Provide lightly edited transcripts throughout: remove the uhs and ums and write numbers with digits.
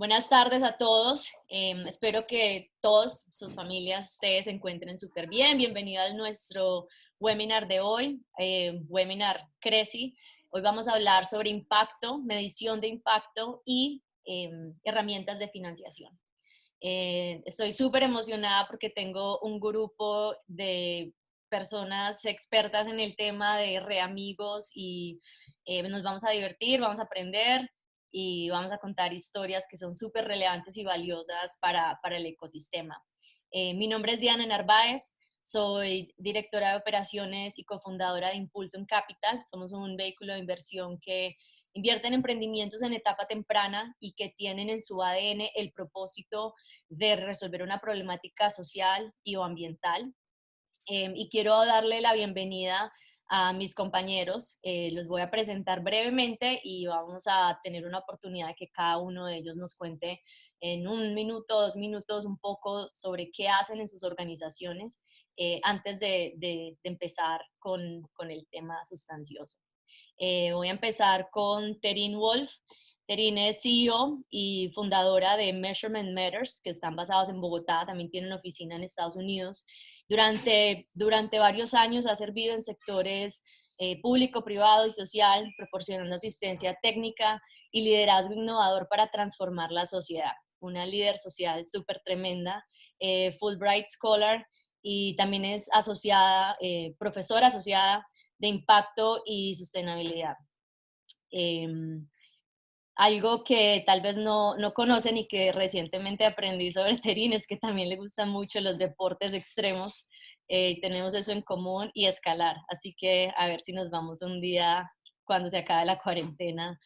Buenas tardes a todos. Espero que todos, sus familias, ustedes se encuentren súper bien. Bienvenido a nuestro webinar de hoy, webinar Creci. Hoy vamos a hablar sobre impacto, medición de impacto y herramientas de financiación. Estoy súper emocionada porque tengo un grupo de personas expertas en el tema de reamigos y nos vamos a divertir, vamos a aprender y vamos a contar historias que son súper relevantes y valiosas para el ecosistema. Mi nombre es Diana Narváez, soy directora de operaciones y cofundadora de Impulsion Capital. Somos un vehículo de inversión que invierte en emprendimientos en etapa temprana y que tienen en su ADN el propósito de resolver una problemática social y o ambiental. Y quiero darle la bienvenida a mis compañeros. Los voy a presentar brevemente y vamos a tener una oportunidad de que cada uno de ellos nos cuente en 1 minuto, 2 minutos, un poco sobre qué hacen en sus organizaciones antes de empezar con el tema sustancioso. Voy a empezar con Terine Wolf. Terine es CEO y fundadora de Measurement Matters, que están basados en Bogotá, también tienen oficina en Estados Unidos. Durante varios años ha servido en sectores público, privado y social, proporcionando asistencia técnica y liderazgo innovador para transformar la sociedad. Una líder social súper tremenda, Fulbright Scholar, y también es profesora asociada de impacto y sostenibilidad. Algo que tal vez no conocen y que recientemente aprendí sobre Terine es que también le gustan mucho los deportes extremos. Tenemos eso en común y escalar. Así que a ver si nos vamos un día, cuando se acabe la cuarentena,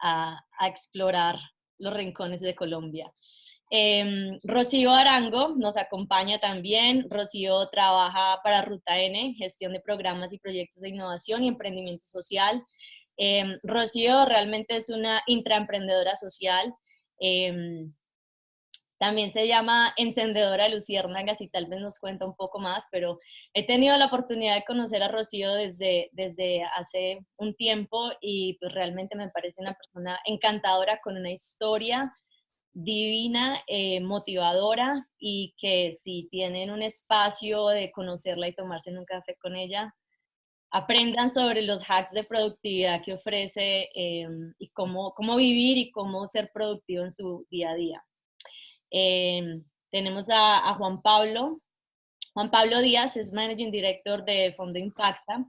a explorar los rincones de Colombia. Rocío Arango nos acompaña también. Rocío trabaja para Ruta N, gestión de programas y proyectos de innovación y emprendimiento social. Rocío realmente es una intraemprendedora social. También se llama encendedora de luciérnagas y tal vez nos cuenta un poco más, pero he tenido la oportunidad de conocer a Rocío desde hace un tiempo y pues realmente me parece una persona encantadora con una historia divina, motivadora, y que si tienen un espacio de conocerla y tomarse un café con ella, aprendan sobre los hacks de productividad que ofrece y cómo vivir y cómo ser productivo en su día a día. Tenemos a Juan Pablo. Juan Pablo Díaz es Managing Director de Fondo Impacta.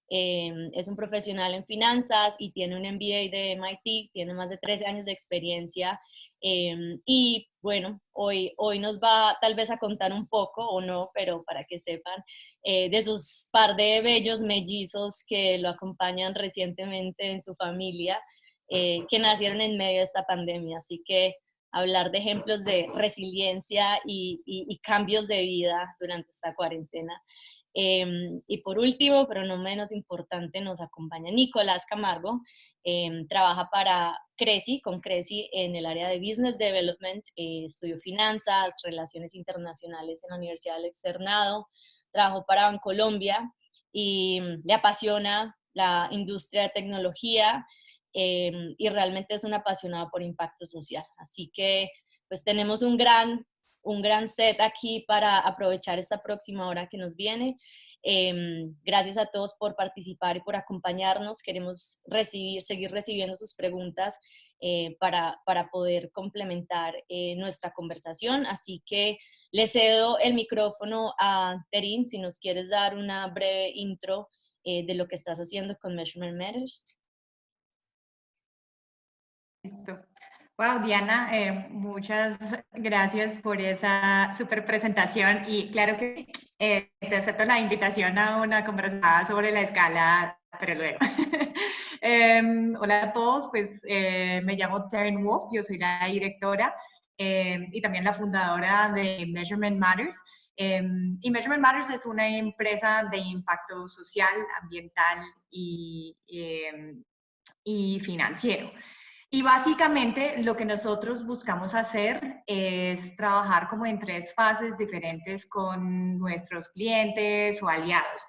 Es un profesional en finanzas y tiene un MBA de MIT, tiene más de 13 años de experiencia. Y bueno, hoy nos va tal vez a contar un poco, o no, pero para que sepan, de esos par de bellos mellizos que lo acompañan recientemente en su familia, que nacieron en medio de esta pandemia. Así que hablar de ejemplos de resiliencia y cambios de vida durante esta cuarentena. Y por último, pero no menos importante, nos acompaña Nicolás Camargo. Trabaja para Creci, con Creci en el área de Business Development, estudió finanzas, relaciones internacionales en la Universidad del Externado, trabajó para Bancolombia y le apasiona la industria de tecnología, y realmente es un apasionado por impacto social. Así que pues tenemos un gran set aquí para aprovechar esta próxima hora que nos viene. Gracias a todos por participar y por acompañarnos. Queremos seguir recibiendo sus preguntas para poder complementar nuestra conversación. Así que le cedo el micrófono a Terine, si nos quieres dar una breve intro de lo que estás haciendo con Measurement Matters. Listo. Wow, Diana, muchas gracias por esa super presentación y claro que te acepto la invitación a una conversación sobre la escala, pero luego. Hola a todos, pues me llamo Terine Wolf, yo soy la directora y también la fundadora de Measurement Matters. Y Measurement Matters es una empresa de impacto social, ambiental y financiero. Y básicamente lo que nosotros buscamos hacer es trabajar como en 3 fases diferentes con nuestros clientes o aliados.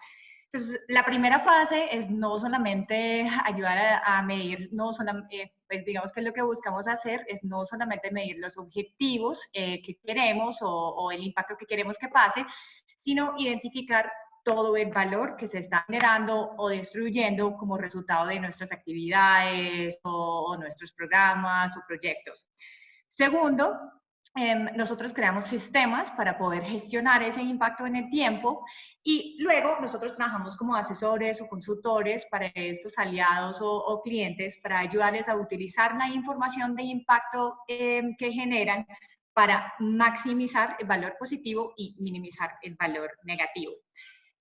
Entonces, la primera fase es no solamente ayudar a medir, no solamente, pues digamos que lo que buscamos hacer es no solamente medir los objetivos que queremos o el impacto que queremos que pase, sino identificar todo el valor que se está generando o destruyendo como resultado de nuestras actividades o nuestros programas o proyectos. Segundo, nosotros creamos sistemas para poder gestionar ese impacto en el tiempo y luego nosotros trabajamos como asesores o consultores para estos aliados o clientes para ayudarles a utilizar la información de impacto que generan para maximizar el valor positivo y minimizar el valor negativo.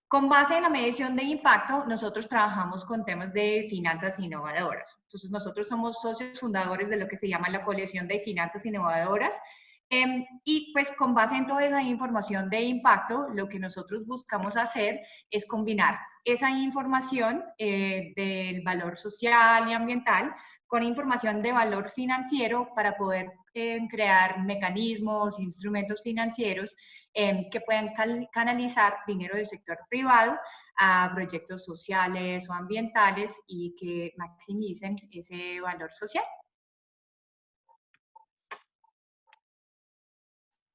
Con base en la medición de impacto, nosotros trabajamos con temas de finanzas innovadoras. Entonces, nosotros somos socios fundadores de lo que se llama la colección de finanzas innovadoras. Y pues con base en toda esa información de impacto, lo que nosotros buscamos hacer es combinar esa información del valor social y ambiental con información de valor financiero para poder crear mecanismos, instrumentos financieros que puedan canalizar dinero del sector privado a proyectos sociales o ambientales y que maximicen ese valor social.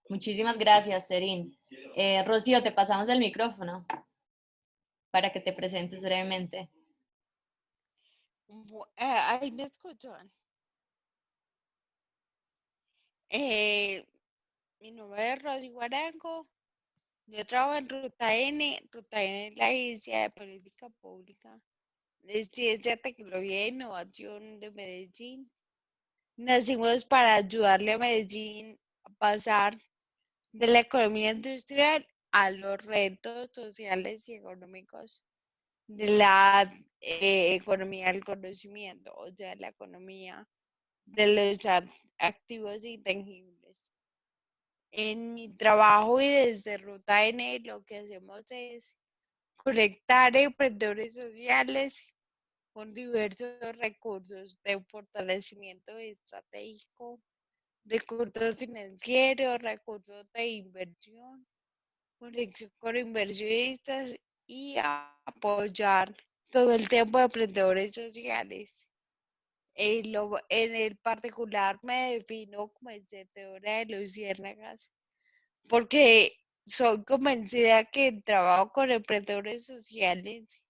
Muchísimas gracias, Serín. Rocío, te pasamos el micrófono para que te presentes brevemente. Ahí me escuchan. Mi nombre es Rosy Guarango. Yo trabajo en Ruta N. Ruta N es la Agencia de Política Pública de Ciencia, Tecnología e Innovación de Medellín. Nacimos para ayudarle a Medellín a pasar de la economía industrial a los retos sociales y económicos de la economía del conocimiento, o sea, la economía de los activos intangibles. En mi trabajo y desde Ruta N lo que hacemos es conectar emprendedores sociales con diversos recursos de fortalecimiento estratégico, recursos financieros, recursos de inversión, conexión con inversionistas y apoyar todo el tiempo a emprendedores sociales. En el particular me defino como encendedora de luciérnagas porque soy convencida que el trabajo con emprendedores sociales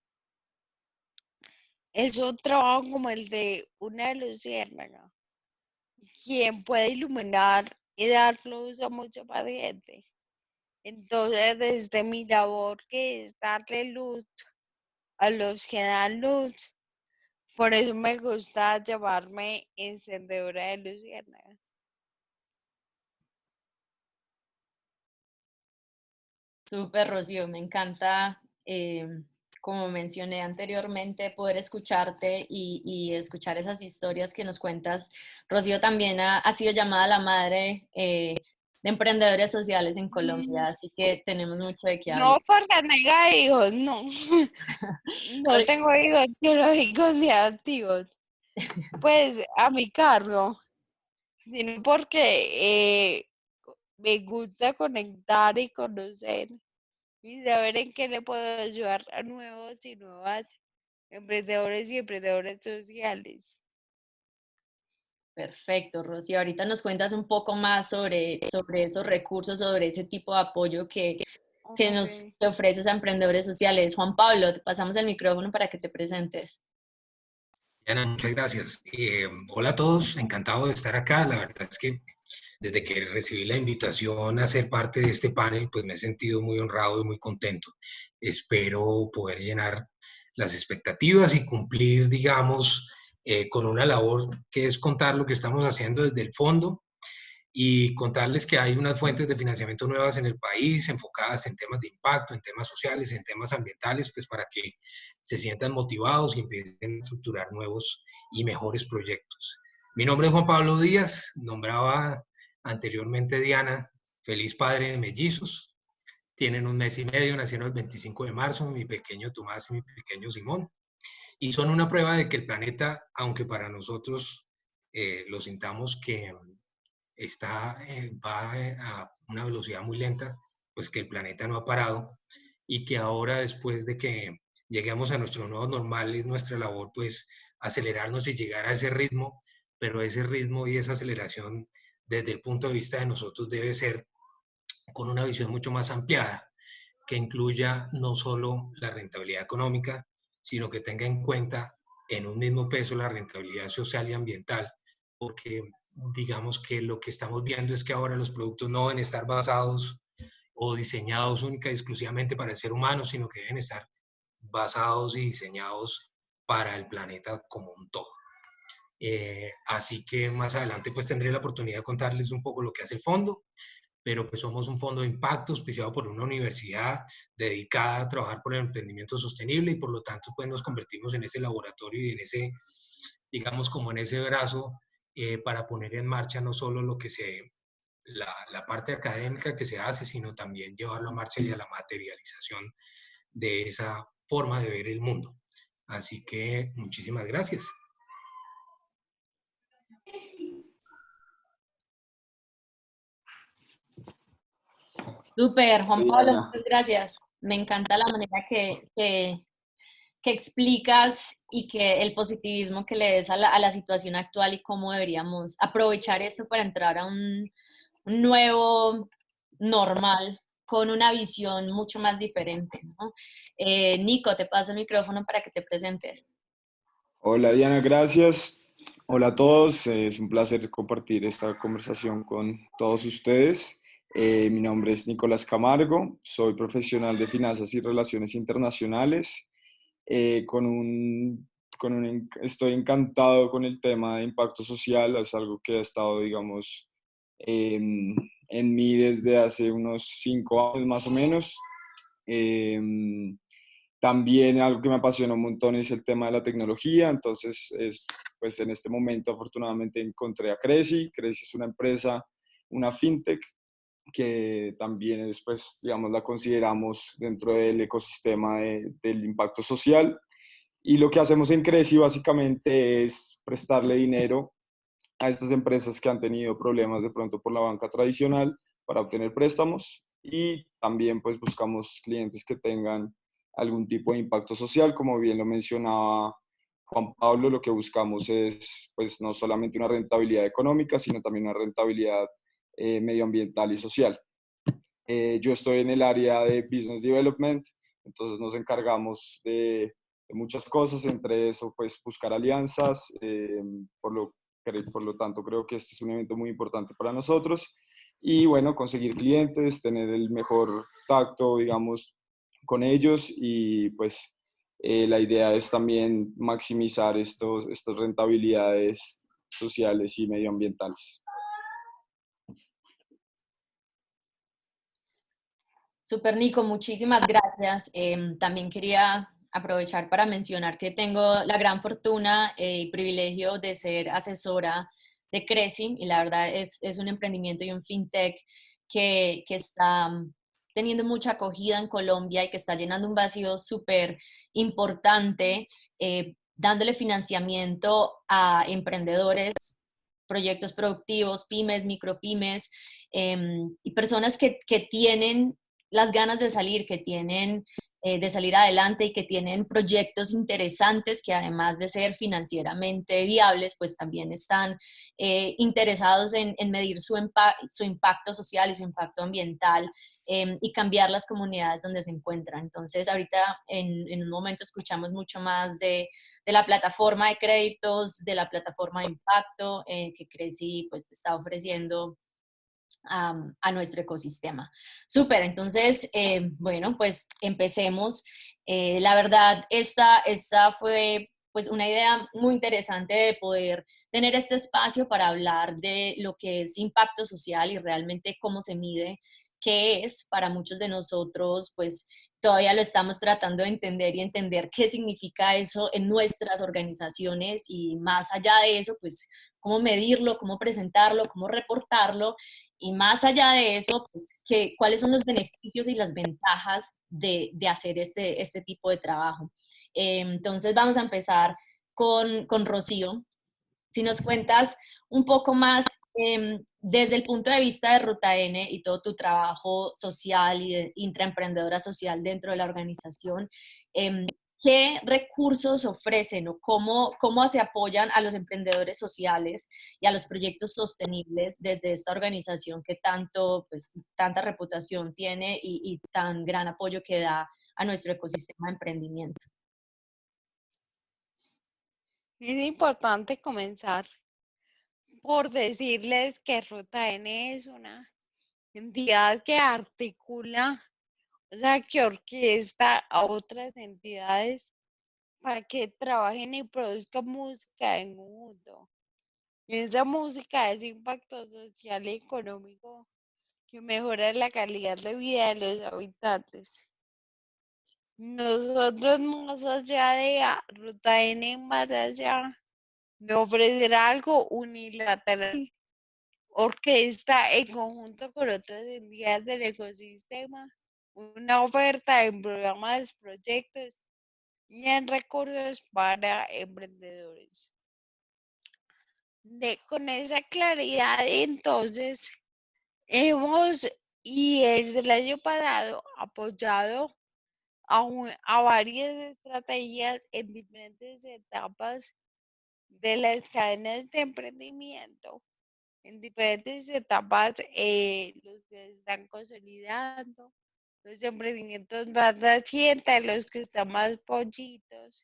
es un trabajo como el de una luciérnaga, quien puede iluminar y dar luz a mucha más gente. Entonces, desde mi labor, que es darle luz a los que dan luz, por eso me gusta llamarme encendedora de luciérnagas. Súper, Rocío, me encanta, como mencioné anteriormente, poder escucharte y escuchar esas historias que nos cuentas. Rocío también ha sido llamada la madre de emprendedores sociales en Colombia, así que tenemos mucho de qué hablar. No porque tenga hijos, no. No tengo hijos biológicos ni adoptivos, pues a mi cargo, sino porque me gusta conectar y conocer y saber en qué le puedo ayudar a nuevos y nuevas emprendedores y emprendedoras sociales. Perfecto, Rocío. Ahorita nos cuentas un poco más sobre esos recursos, sobre ese tipo de apoyo que nos Ok. que ofreces a emprendedores sociales. Juan Pablo, te pasamos el micrófono para que te presentes. Diana, muchas gracias. Hola a todos, encantado de estar acá. La verdad es que desde que recibí la invitación a ser parte de este panel, pues me he sentido muy honrado y muy contento. Espero poder llenar las expectativas y cumplir, digamos, con una labor que es contar lo que estamos haciendo desde el fondo y contarles que hay unas fuentes de financiamiento nuevas en el país, enfocadas en temas de impacto, en temas sociales, en temas ambientales, pues para que se sientan motivados y empiecen a estructurar nuevos y mejores proyectos. Mi nombre es Juan Pablo Díaz, nombraba anteriormente Diana, feliz padre de mellizos. Tienen un mes y medio, nacieron el 25 de marzo, mi pequeño Tomás y mi pequeño Simón. Y son una prueba de que el planeta, aunque para nosotros lo sintamos que va a una velocidad muy lenta, pues que el planeta no ha parado y que ahora después de que lleguemos a nuestro nuevo normal, es nuestra labor pues acelerarnos y llegar a ese ritmo, pero ese ritmo y esa aceleración desde el punto de vista de nosotros debe ser con una visión mucho más ampliada, que incluya no solo la rentabilidad económica, sino que tenga en cuenta en un mismo peso la rentabilidad social y ambiental, porque digamos que lo que estamos viendo es que ahora los productos no deben estar basados o diseñados única y exclusivamente para el ser humano, sino que deben estar basados y diseñados para el planeta como un todo. Así que más adelante pues tendré la oportunidad de contarles un poco lo que hace el fondo, pero pues somos un fondo de impacto auspiciado por una universidad dedicada a trabajar por el emprendimiento sostenible y por lo tanto pues nos convertimos en ese laboratorio y en ese, digamos como en ese brazo para poner en marcha no solo lo que la parte académica que se hace, sino también llevarlo a marcha y a la materialización de esa forma de ver el mundo. Así que muchísimas gracias. Súper, Juan Pablo, Diana. muchas gracias. Me encanta la manera que explicas y que el positivismo que le des a la situación actual y cómo deberíamos aprovechar esto para entrar a un nuevo normal con una visión mucho más diferente, ¿no? Nico, te paso el micrófono para que te presentes. Hola Diana, gracias. Hola a todos, es un placer compartir esta conversación con todos ustedes. Mi nombre es Nicolás Camargo, soy profesional de finanzas y relaciones internacionales. Estoy encantado con el tema de impacto social, es algo que ha estado, digamos, en mí desde hace unos 5 años más o menos. También algo que me apasiona un montón es el tema de la tecnología, entonces pues en este momento afortunadamente encontré a Cresi. Cresi es una empresa, una fintech, que también es, pues, digamos, la consideramos dentro del ecosistema del impacto social. Y lo que hacemos en Cresi básicamente es prestarle dinero a estas empresas que han tenido problemas de pronto por la banca tradicional para obtener préstamos, y también pues buscamos clientes que tengan algún tipo de impacto social. Como bien lo mencionaba Juan Pablo, lo que buscamos es pues no solamente una rentabilidad económica, sino también una rentabilidad medioambiental y social. Yo estoy en el área de Business Development, entonces nos encargamos de muchas cosas, entre eso pues buscar alianzas, por lo tanto creo que este es un evento muy importante para nosotros, y bueno, conseguir clientes, tener el mejor tacto, digamos, con ellos, y pues la idea es también maximizar estas rentabilidades sociales y medioambientales. Súper, Nico, muchísimas gracias. También quería aprovechar para mencionar que tengo la gran fortuna y privilegio de ser asesora de Cresi, y la verdad es un emprendimiento y un fintech que está teniendo mucha acogida en Colombia y que está llenando un vacío súper importante, dándole financiamiento a emprendedores, proyectos productivos, pymes, micropymes, y personas que tienen las ganas de salir, que tienen de salir adelante y que tienen proyectos interesantes que además de ser financieramente viables, pues también están interesados en medir su impacto social y su impacto ambiental, y cambiar las comunidades donde se encuentran. Entonces, ahorita en un momento escuchamos mucho más de la plataforma de créditos, de la plataforma de impacto que Cresi pues está ofreciendo a nuestro ecosistema. Súper, entonces, bueno, pues empecemos. La verdad, esta fue pues una idea muy interesante de poder tener este espacio para hablar de lo que es impacto social y realmente cómo se mide, qué es para muchos de nosotros, pues todavía lo estamos tratando de entender y entender qué significa eso en nuestras organizaciones, y más allá de eso, pues cómo medirlo, cómo presentarlo, cómo reportarlo, y más allá de eso, pues, ¿cuáles son los beneficios y las ventajas de hacer este tipo de trabajo? Entonces vamos a empezar con Rocío. Si nos cuentas un poco más desde el punto de vista de Ruta N y todo tu trabajo social y de intraemprendedora social dentro de la organización, ¿qué recursos ofrecen o cómo se apoyan a los emprendedores sociales y a los proyectos sostenibles desde esta organización que tanto, pues, tanta reputación tiene y tan gran apoyo que da a nuestro ecosistema de emprendimiento? Es importante comenzar por decirles que Ruta N es una entidad que articula, o sea, que orquesta a otras entidades para que trabajen y produzcan música en conjunto. Y esa música es impacto social y económico que mejora la calidad de vida de los habitantes. Nosotros más allá de Ruta N, más allá de ofrecer algo unilateral, orquesta en conjunto con otras entidades del ecosistema, una oferta en programas, proyectos y en recursos para emprendedores. Con esa claridad, entonces, hemos y desde el año pasado apoyado a varias estrategias en diferentes etapas de las cadenas de emprendimiento, en diferentes etapas los que se están consolidando, los emprendimientos más recientes, los que están más pollitos,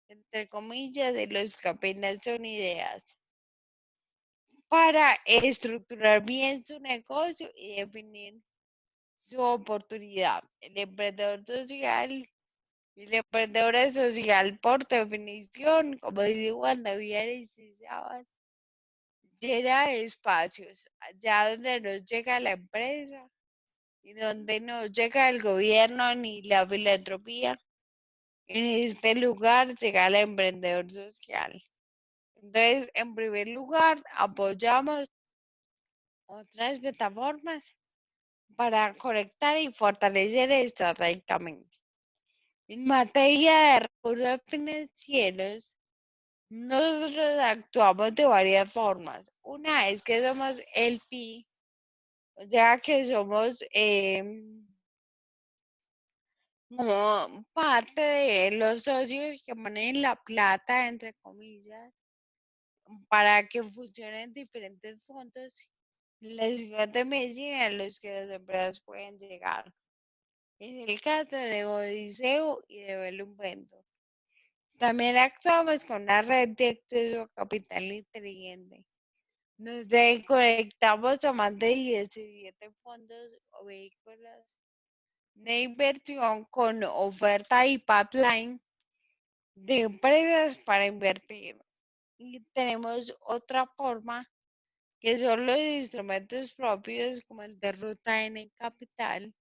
entre comillas, de los que apenas son ideas, para estructurar bien su negocio y definir su oportunidad. El emprendedor social y la emprendedora social, por definición, como dice Juan David Aristizábal, llena de espacios, allá donde no llega la empresa y donde no llega el gobierno ni la filantropía. En este lugar llega el emprendedor social. Entonces, en primer lugar, apoyamos otras plataformas para conectar y fortalecer estratégicamente. En materia de recursos financieros, nosotros actuamos de varias formas. Una es que somos el PI, o sea que somos como parte de los socios que ponen la plata, entre comillas, para que funcionen diferentes fondos en la ciudad de Medellín a los que las empresas pueden llegar. Es el caso de Odiseo y de Belumvento. También actuamos con una red de acceso a capital inteligente. Nos conectamos a más de 17 fondos o vehículos de inversión con oferta y pipeline de empresas para invertir. Y tenemos otra forma que son los instrumentos propios como el de Ruta N Capital,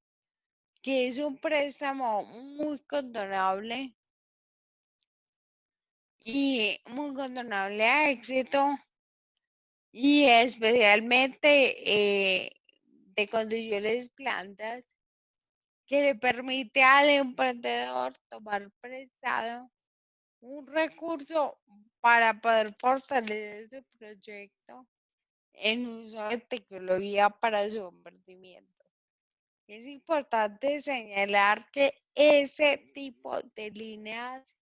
que es un préstamo muy condonable a éxito y especialmente de condiciones blandas que le permite al emprendedor tomar prestado un recurso para poder fortalecer su proyecto en uso de tecnología para su emprendimiento. Es importante señalar que ese tipo de líneas,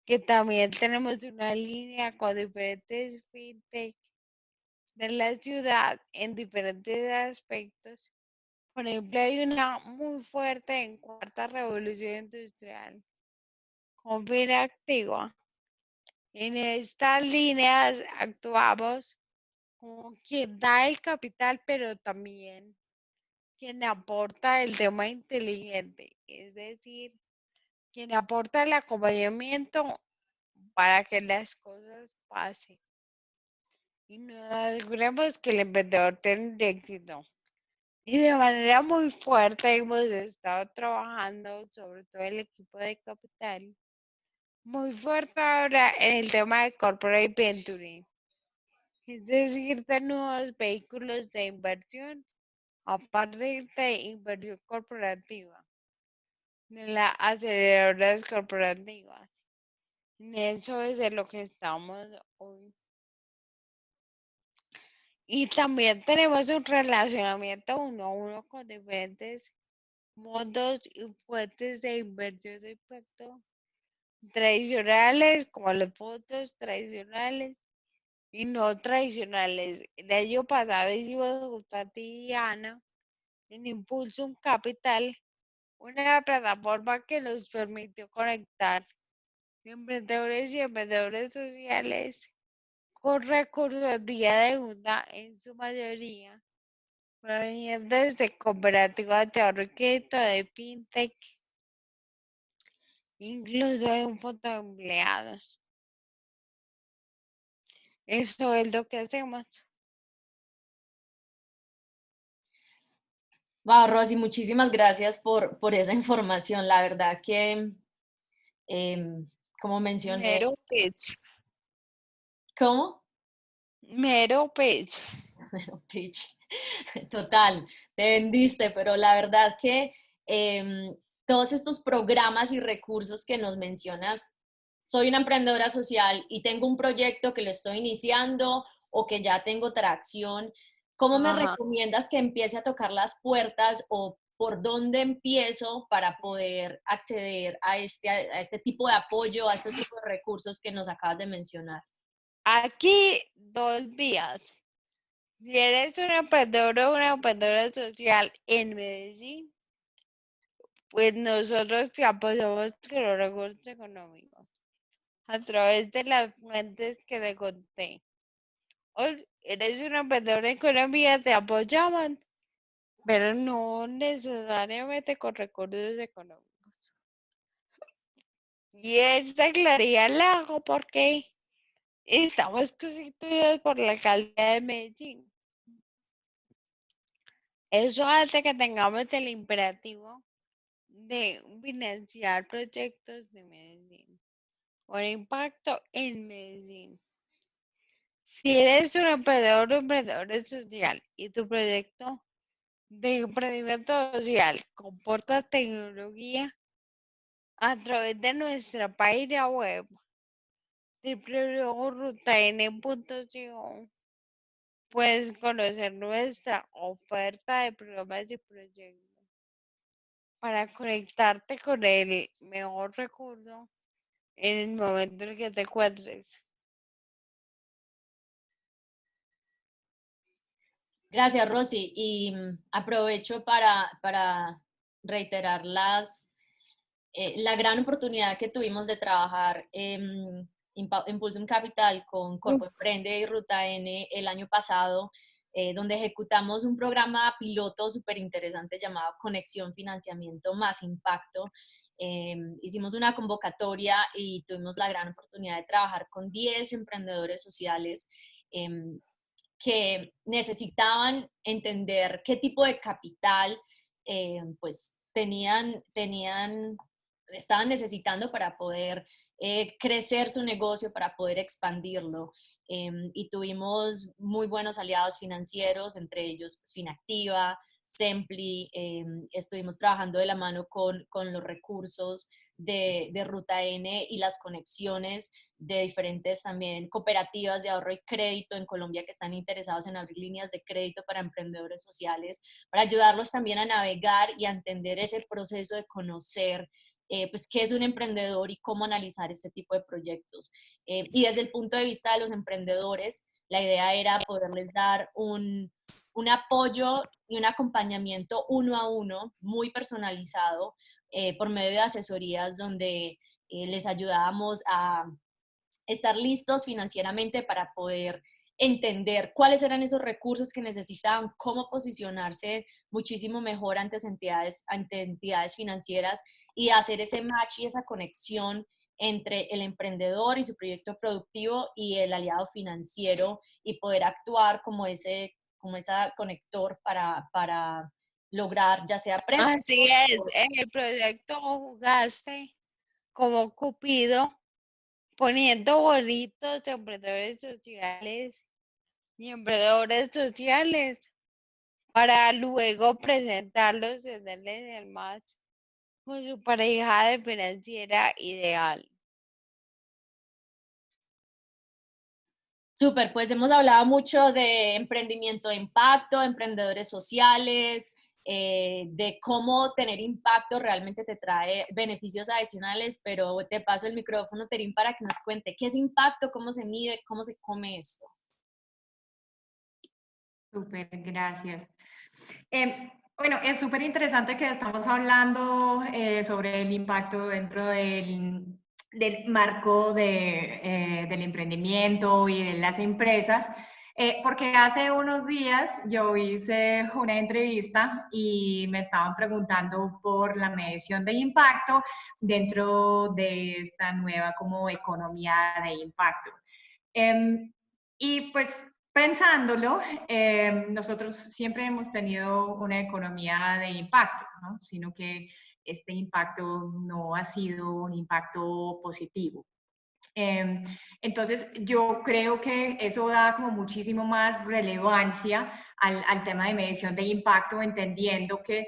que también tenemos una línea con diferentes fintech de la ciudad en diferentes aspectos. Por ejemplo, hay una muy fuerte en cuarta revolución industrial con Fira Activa. En estas líneas actuamos como quien da el capital, pero también quien aporta el tema inteligente, es decir, quien aporta el acompañamiento para que las cosas pasen y nos aseguremos que el emprendedor tenga éxito. Y de manera muy fuerte hemos estado trabajando, sobre todo el equipo de capital, muy fuerte ahora en el tema de corporate venturing, es decir, de nuevos vehículos de inversión a partir de inversión corporativa, de las aceleradoras corporativas. En eso es de lo que estamos hoy. Y también tenemos un relacionamiento uno a uno con diferentes fondos y fuentes de inversión de impacto tradicionales, como las fotos tradicionales y no tradicionales. El año pasado hicimos junto a ti, Diana, en Impulsum Capital, una plataforma que nos permitió conectar emprendedores y emprendedores sociales con recursos vía deuda en su mayoría, provenientes de cooperativas de ahorro y crédito, de fintech, incluso de un fondo de empleados. Eso es lo que hacemos. Wow, Rosy, muchísimas gracias por esa información. La verdad que, em, como mencioné, Mero pitch, ¿cómo? mero pitch. Bueno, pitch. Total, te vendiste, pero la verdad que todos estos programas y recursos que nos mencionas, soy una emprendedora social y tengo un proyecto que lo estoy iniciando o que ya tengo tracción, ¿cómo me Ajá. recomiendas que empiece a tocar las puertas o por dónde empiezo para poder acceder a este tipo de apoyo, a este tipo de recursos que nos acabas de mencionar? Aquí dos vías. Si eres un emprendedor o una emprendedora social en Medellín, pues nosotros te apoyamos con los recursos económicos a través de las fuentes que te conté. O eres un emprendedor en Colombia, te apoyamos, pero no necesariamente con recursos económicos. Y esta claridad la hago porque estamos constituidos por la alcaldía de Medellín. Eso hace que tengamos el imperativo de financiar proyectos de Medellín con impacto en Medellín. Si eres un emprendedor o emprendedora social y tu proyecto de emprendimiento social comporta tecnología, a través de nuestra página web www.rutaN.co puedes conocer nuestra oferta de programas y proyectos para conectarte con el mejor recurso en el momento en que te encuentres. Gracias, Rosy. Y aprovecho para reiterar la gran oportunidad que tuvimos de trabajar en Impulsum Capital con Corpo Uf, Emprende y Ruta N el año pasado, donde ejecutamos un programa piloto súper interesante llamado Conexión Financiamiento más Impacto. Hicimos una convocatoria y tuvimos la gran oportunidad de trabajar con 10 emprendedores sociales que necesitaban entender qué tipo de capital pues estaban necesitando para poder crecer su negocio, para poder expandirlo. Y tuvimos muy buenos aliados financieros, entre ellos pues, Finactiva, Sempli, estuvimos trabajando de la mano con los recursos de Ruta N y las conexiones de diferentes también cooperativas de ahorro y crédito en Colombia que están interesados en abrir líneas de crédito para emprendedores sociales, para ayudarlos también a navegar y a entender ese proceso de conocer pues qué es un emprendedor y cómo analizar este tipo de proyectos. Y desde el punto de vista de los emprendedores, la idea era poderles dar un apoyo y un acompañamiento uno a uno, muy personalizado, por medio de asesorías donde les ayudábamos a estar listos financieramente para poder entender cuáles eran esos recursos que necesitaban, cómo posicionarse muchísimo mejor ante entidades financieras y hacer ese match y esa conexión entre el emprendedor y su proyecto productivo y el aliado financiero y poder actuar como esa conector para lograr ya sea préstamos. así es, en el proyecto jugaste como Cupido, poniendo bonitos emprendedores sociales y emprendedores sociales para luego presentarlos y darles el match con su pareja de financiera ideal. Súper, pues hemos hablado mucho de emprendimiento de impacto, emprendedores sociales, de cómo tener impacto realmente te trae beneficios adicionales, pero te paso el micrófono, Terín, para que nos cuente qué es impacto, cómo se mide, cómo se come esto. Súper, gracias. Bueno, es súper interesante que estamos hablando sobre el impacto dentro del marco del emprendimiento y de las empresas, porque hace unos días yo hice una entrevista y me estaban preguntando por la medición de impacto dentro de esta nueva como economía de impacto. Y pues pensándolo, nosotros siempre hemos tenido una economía de impacto, ¿no? Sino que este impacto no ha sido un impacto positivo. Entonces, yo creo que eso da como muchísimo más relevancia al tema de medición de impacto, entendiendo que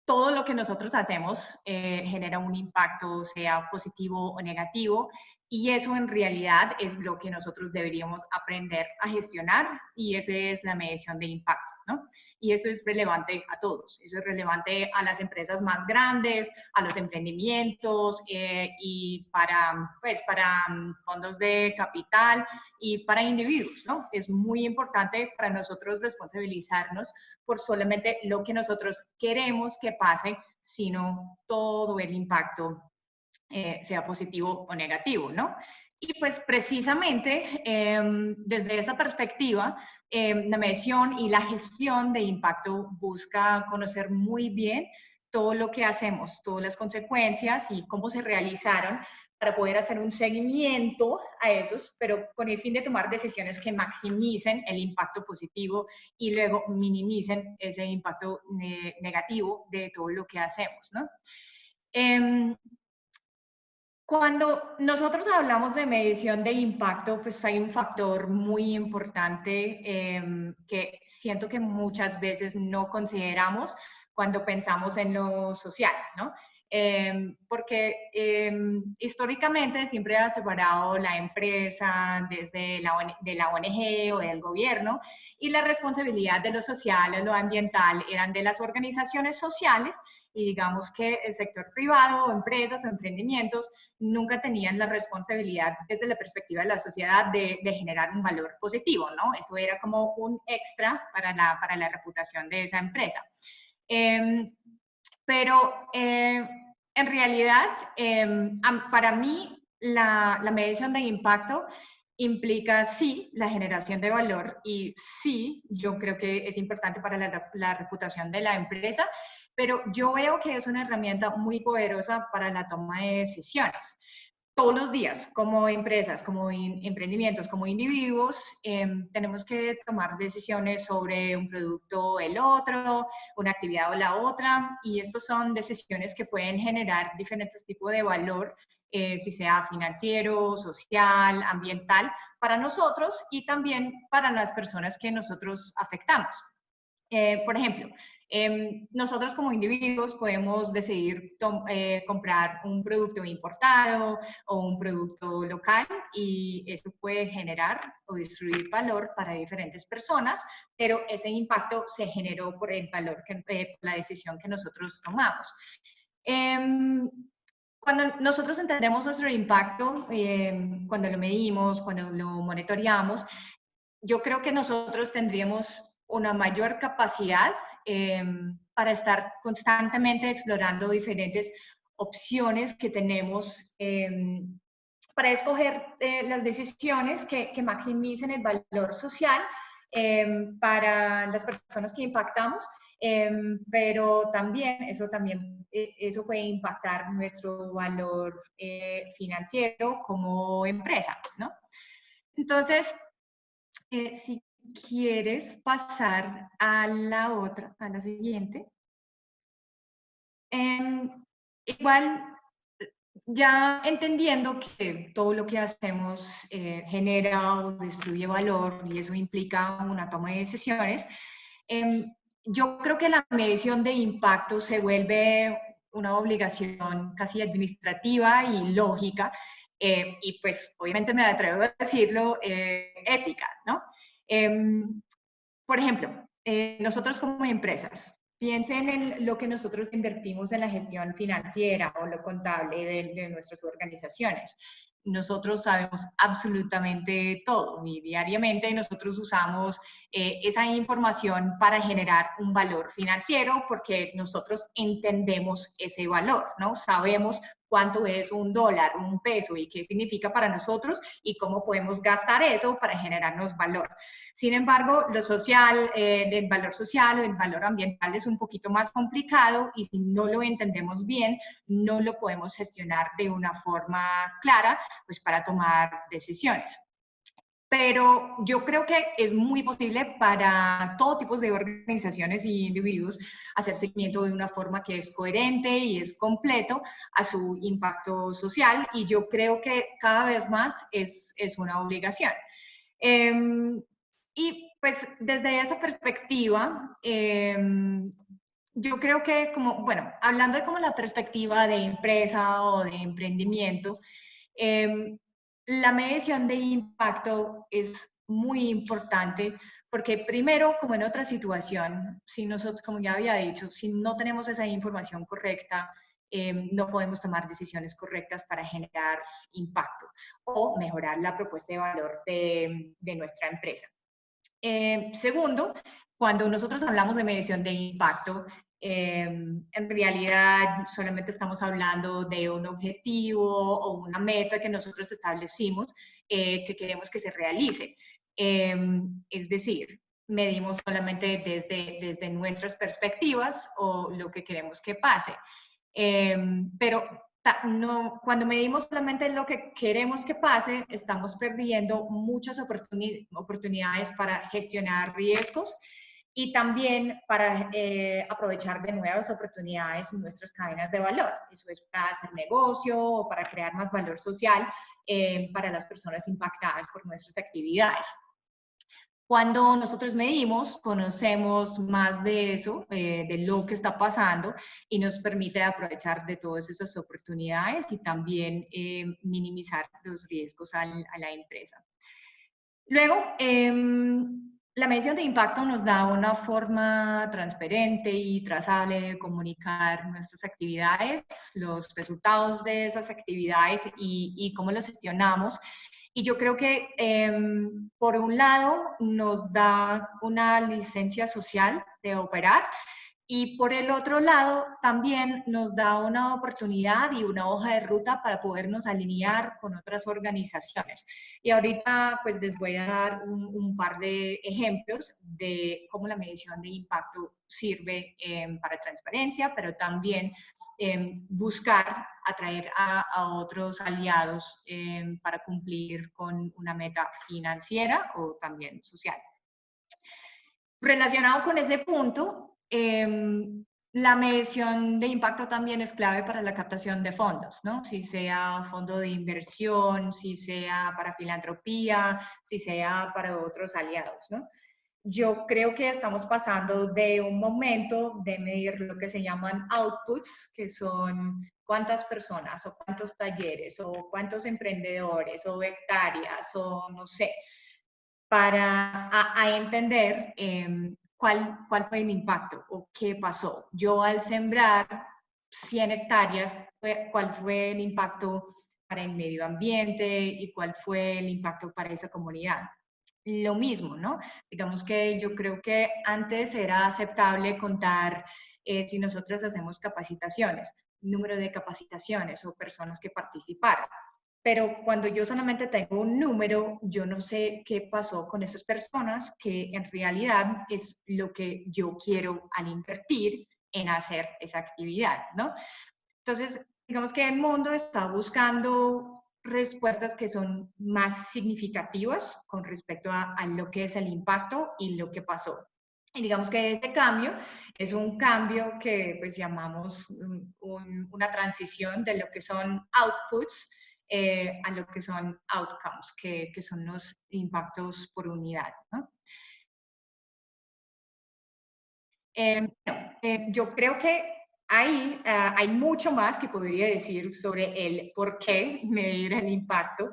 todo lo que nosotros hacemos genera un impacto, sea positivo o negativo, y eso en realidad es lo que nosotros deberíamos aprender a gestionar, y esa es la medición de impacto, ¿no? Y esto es relevante a todos, eso es relevante a las empresas más grandes, a los emprendimientos y pues, para fondos de capital y para individuos, ¿no? Es muy importante para nosotros responsabilizarnos por solamente lo que nosotros queremos que pase, sino todo el impacto, sea positivo o negativo, ¿no? Y pues precisamente desde esa perspectiva, la medición y la gestión de impacto busca conocer muy bien todo lo que hacemos, todas las consecuencias y cómo se realizaron para poder hacer un seguimiento a esos, pero con el fin de tomar decisiones que maximicen el impacto positivo y luego minimicen ese impacto negativo de todo lo que hacemos, ¿no? Cuando nosotros hablamos de medición de impacto, pues hay un factor muy importante que siento que muchas veces no consideramos cuando pensamos en lo social, ¿no? Porque históricamente siempre ha separado la empresa desde de la ONG o del gobierno, y la responsabilidad de lo social o lo ambiental eran de las organizaciones sociales, y digamos que el sector privado o empresas o emprendimientos nunca tenían la responsabilidad desde la perspectiva de la sociedad de generar un valor positivo, ¿no? Eso era como un extra para la reputación de esa empresa. Pero en realidad, para mí, la medición de impacto implica, sí, la generación de valor, y sí, yo creo que es importante para la reputación de la empresa, pero yo veo que es una herramienta muy poderosa para la toma de decisiones. Todos los días, como empresas, como emprendimientos, como individuos, tenemos que tomar decisiones sobre un producto o el otro, una actividad o la otra, y estas son decisiones que pueden generar diferentes tipos de valor, si sea financiero, social, ambiental, para nosotros y también para las personas que nosotros afectamos. Por ejemplo, nosotros como individuos podemos decidir comprar un producto importado o un producto local, y eso puede generar o destruir valor para diferentes personas, pero ese impacto se generó por el valor, la decisión que nosotros tomamos. Cuando nosotros entendemos nuestro impacto, cuando lo medimos, cuando lo monitoreamos, yo creo que nosotros tendríamos una mayor capacidad para estar constantemente explorando diferentes opciones que tenemos para escoger las decisiones que maximicen el valor social para las personas que impactamos, pero también eso puede impactar nuestro valor financiero como empresa, ¿no? Entonces, si quieres pasar a a la siguiente. Igual, ya entendiendo que todo lo que hacemos genera o destruye valor, y eso implica una toma de decisiones, yo creo que la medición de impacto se vuelve una obligación casi administrativa y lógica, y pues obviamente me atrevo a decirlo, ética, ¿no? Por ejemplo, nosotros como empresas Piensen en lo que nosotros invertimos en la gestión financiera o lo contable de nuestras organizaciones. Nosotros sabemos absolutamente todo y diariamente nosotros usamos esa información para generar un valor financiero porque nosotros entendemos ese valor, ¿no? Sabemos cuánto es un dólar, un peso y qué significa para nosotros y cómo podemos gastar eso para generarnos valor. Sin embargo, lo social, el valor social o el valor ambiental es un poquito más complicado y si no lo entendemos bien, no lo podemos gestionar de una forma clara, pues para tomar decisiones. Pero yo creo que es muy posible para todo tipo de organizaciones y individuos hacer seguimiento de una forma que es coherente y es completo a su impacto social y yo creo que cada vez más es una obligación. Y pues desde esa perspectiva, yo creo que como, bueno, hablando de como la perspectiva de empresa o de emprendimiento, la medición de impacto es muy importante porque primero, como en otra situación, si nosotros, como ya había dicho, si no tenemos esa información correcta, no podemos tomar decisiones correctas para generar impacto o mejorar la propuesta de valor de nuestra empresa. Segundo, cuando nosotros hablamos de medición de impacto, en realidad solamente estamos hablando de un objetivo o una meta que nosotros establecimos que queremos que se realice. Es decir, medimos solamente desde nuestras perspectivas o lo que queremos que pase. Pero no, cuando medimos solamente lo que queremos que pase, estamos perdiendo muchas oportunidades para gestionar riesgos y también para aprovechar de nuevas oportunidades en nuestras cadenas de valor. Eso es para hacer negocio o para crear más valor social para las personas impactadas por nuestras actividades. Cuando nosotros medimos, conocemos más de eso, de lo que está pasando y nos permite aprovechar de todas esas oportunidades y también minimizar los riesgos a la empresa. Luego, la medición de impacto nos da una forma transparente y trazable de comunicar nuestras actividades, los resultados de esas actividades y cómo los gestionamos. Y yo creo que, por un lado, nos da una licencia social de operar y por el otro lado, también nos da una oportunidad y una hoja de ruta para podernos alinear con otras organizaciones. Y ahorita, pues, les voy a dar un par de ejemplos de cómo la medición de impacto sirve para transparencia, pero también buscar atraer a otros aliados para cumplir con una meta financiera o también social. Relacionado con ese punto, la medición de impacto también es clave para la captación de fondos, ¿no? Si sea fondo de inversión, si sea para filantropía, si sea para otros aliados, ¿no? Yo creo que estamos pasando de un momento de medir lo que se llaman outputs, que son cuántas personas o cuántos talleres o cuántos emprendedores o hectáreas o no sé, para entender cuál fue el impacto o qué pasó. Yo al sembrar 100 hectáreas, ¿cuál fue el impacto para el medio ambiente y cuál fue el impacto para esa comunidad? Lo mismo, ¿no? Digamos que yo creo que antes era aceptable contar si nosotros hacemos capacitaciones, número de capacitaciones o personas que participaron. Pero cuando yo solamente tengo un número, yo no sé qué pasó con esas personas, que en realidad es lo que yo quiero al invertir en hacer esa actividad, ¿no? Entonces, digamos que el mundo está buscando respuestas que son más significativas con respecto a lo que es el impacto y lo que pasó. Y digamos que ese cambio es un cambio que pues llamamos una transición de lo que son outputs a lo que son outcomes, que son los impactos por unidad, ¿no? Yo creo que hay mucho más que podría decir sobre el por qué medir el impacto,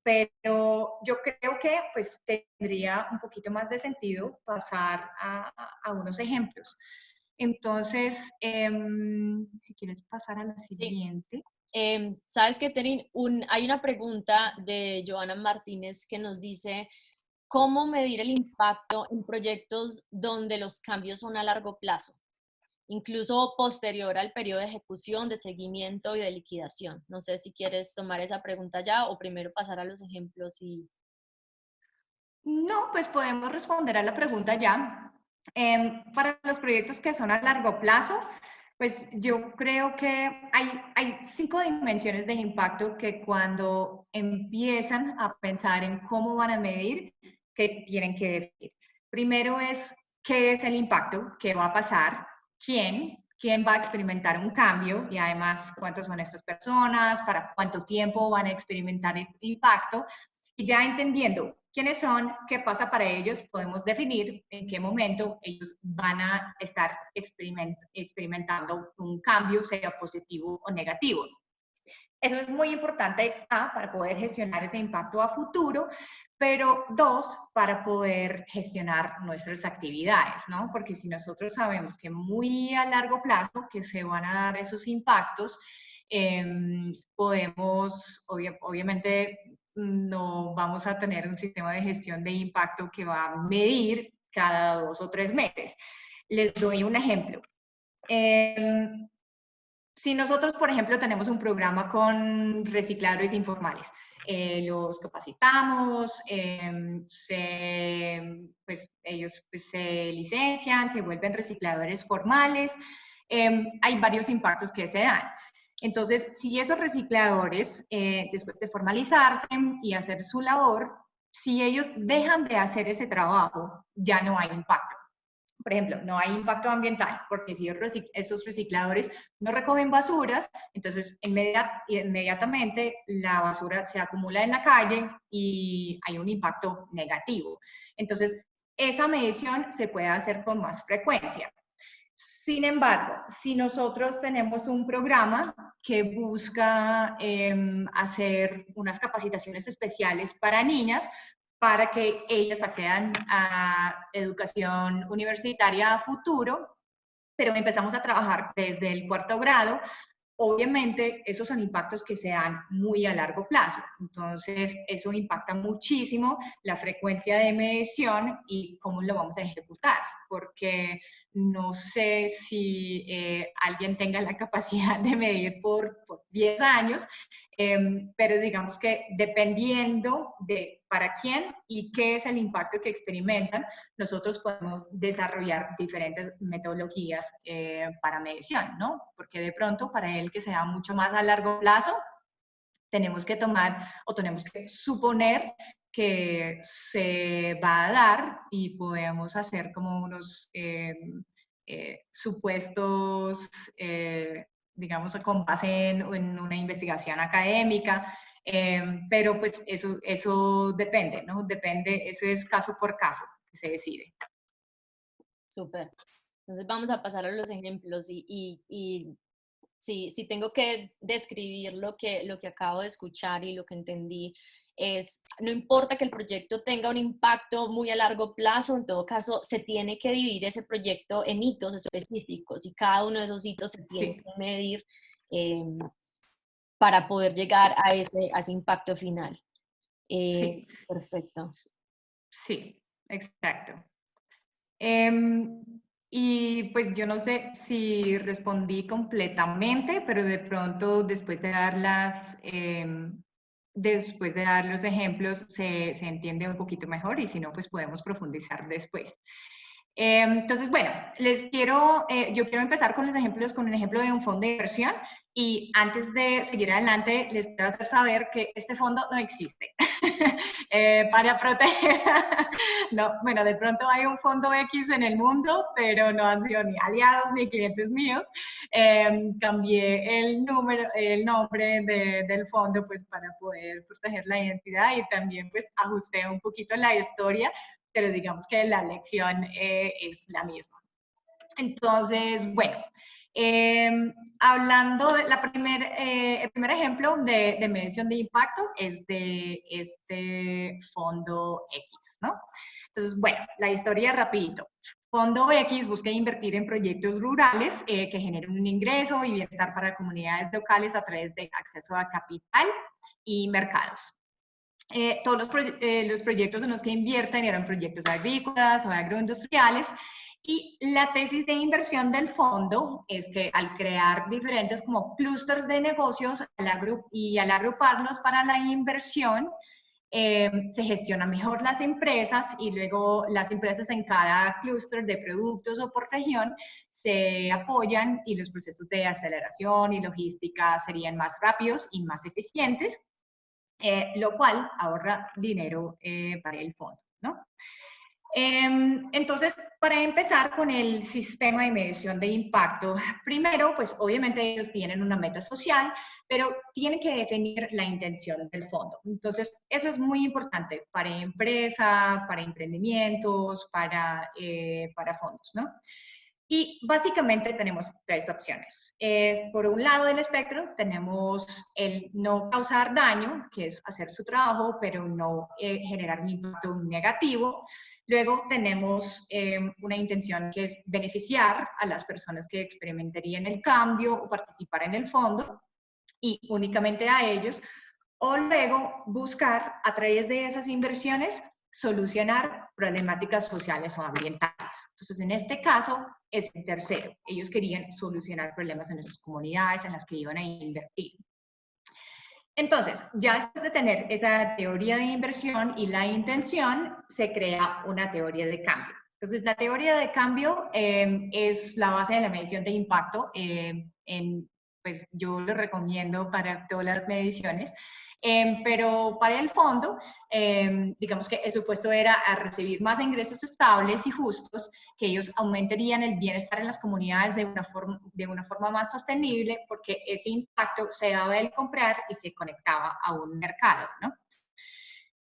pero yo creo que pues tendría un poquito más de sentido pasar a unos ejemplos. Entonces, si quieres pasar a la Sí. siguiente. Sabes que hay una pregunta de Joana Martínez que nos dice, ¿cómo medir el impacto en proyectos donde los cambios son a largo plazo, incluso posterior al periodo de ejecución, de seguimiento y de liquidación? No sé si quieres tomar esa pregunta ya o primero pasar a los ejemplos y... No, pues podemos responder a la pregunta ya. Para los proyectos que son a largo plazo, pues yo creo que hay 5 dimensiones de impacto que cuando empiezan a pensar en cómo van a medir, que tienen que definir. Primero es qué es el impacto, qué va a pasar, quién va a experimentar un cambio y además cuántos son estas personas, para cuánto tiempo van a experimentar el impacto. Y ya entendiendo quiénes son, qué pasa para ellos, podemos definir en qué momento ellos van a estar experimentando un cambio, sea positivo o negativo. Eso es muy importante, para poder gestionar ese impacto a futuro, pero 2, para poder gestionar nuestras actividades, ¿no? Porque si nosotros sabemos que muy a largo plazo que se van a dar esos impactos, podemos, obviamente, no vamos a tener un sistema de gestión de impacto que va a medir cada 2 o 3 meses. Les doy un ejemplo. Si nosotros, por ejemplo, tenemos un programa con recicladores informales, los capacitamos, pues, ellos pues, se licencian, se vuelven recicladores formales, hay varios impactos que se dan. Entonces, si esos recicladores, después de formalizarse y hacer su labor, si ellos dejan de hacer ese trabajo, ya no hay impacto. Por ejemplo, no hay impacto ambiental, porque si esos recicladores no recogen basuras, entonces inmediatamente la basura se acumula en la calle y hay un impacto negativo. Entonces, esa medición se puede hacer con más frecuencia. Sin embargo, si nosotros tenemos un programa que busca hacer unas capacitaciones especiales para niñas, para que ellas accedan a educación universitaria a futuro, pero empezamos a trabajar desde el 4º grado. Obviamente, esos son impactos que se dan muy a largo plazo. Entonces, eso impacta muchísimo la frecuencia de medición y cómo lo vamos a ejecutar, porque no sé si alguien tenga la capacidad de medir por 10 años, pero digamos que dependiendo de para quién y qué es el impacto que experimentan, nosotros podemos desarrollar diferentes metodologías para medición, ¿no? Porque de pronto para el que sea mucho más a largo plazo, tenemos que tomar o tenemos que suponer que se va a dar y podemos hacer como unos supuestos, digamos, con base en una investigación académica, pero pues eso depende, ¿no? Depende, eso es caso por caso que se decide. Súper. Entonces vamos a pasar a los ejemplos y si tengo que describir lo que acabo de escuchar y lo que entendí, no importa que el proyecto tenga un impacto muy a largo plazo, en todo caso se tiene que dividir ese proyecto en hitos específicos y cada uno de esos hitos se tiene que medir para poder llegar a ese impacto final. Sí. Perfecto. Sí, exacto. Y pues yo no sé si respondí completamente, pero de pronto después de dar los ejemplos se entiende un poquito mejor y si no, pues podemos profundizar después. Entonces, bueno, yo quiero empezar con los ejemplos, con un ejemplo de un fondo de inversión y antes de seguir adelante les quiero hacer saber que este fondo no existe. Para proteger, no, bueno, de pronto hay un fondo X en el mundo, pero no han sido ni aliados ni clientes míos. Cambié el nombre del fondo pues para poder proteger la identidad y también pues ajusté un poquito la historia, pero digamos que la lección es la misma. Entonces, bueno, Hablando de el primer ejemplo de medición de impacto es de este fondo X, ¿no? Entonces, bueno, la historia rapidito. Fondo X busca invertir en proyectos rurales que generen un ingreso y bienestar para comunidades locales a través de acceso a capital y mercados. Todos los proyectos en los que invierten eran proyectos agrícolas o agroindustriales, y la tesis de inversión del fondo es que al crear diferentes como clústeres de negocios y al agruparlos para la inversión, se gestionan mejor las empresas, y luego las empresas en cada clúster de productos o por región se apoyan y los procesos de aceleración y logística serían más rápidos y más eficientes, lo cual ahorra dinero para el fondo, ¿no? Entonces, para empezar con el sistema de medición de impacto, primero, pues obviamente ellos tienen una meta social, pero tienen que definir la intención del fondo. Entonces, eso es muy importante para empresa, para emprendimientos, para fondos, ¿no? Y básicamente tenemos tres opciones. Por un lado del espectro tenemos el no causar daño, que es hacer su trabajo, pero no generar un impacto negativo. Luego tenemos una intención que es beneficiar a las personas que experimentarían el cambio o participar en el fondo, y únicamente a ellos. O luego buscar a través de esas inversiones solucionar problemáticas sociales o ambientales. Entonces, en este caso es el tercero. Ellos querían solucionar problemas en sus comunidades en las que iban a invertir. Entonces, ya después de tener esa teoría de inversión y la intención, se crea una teoría de cambio. Entonces, la teoría de cambio es la base de la medición de impacto. Pues yo lo recomiendo para todas las mediciones. Pero para el fondo, digamos que el supuesto era a recibir más ingresos estables y justos, que ellos aumentarían el bienestar en las comunidades de una forma más sostenible, porque ese impacto se daba del comprar y se conectaba a un mercado, ¿no?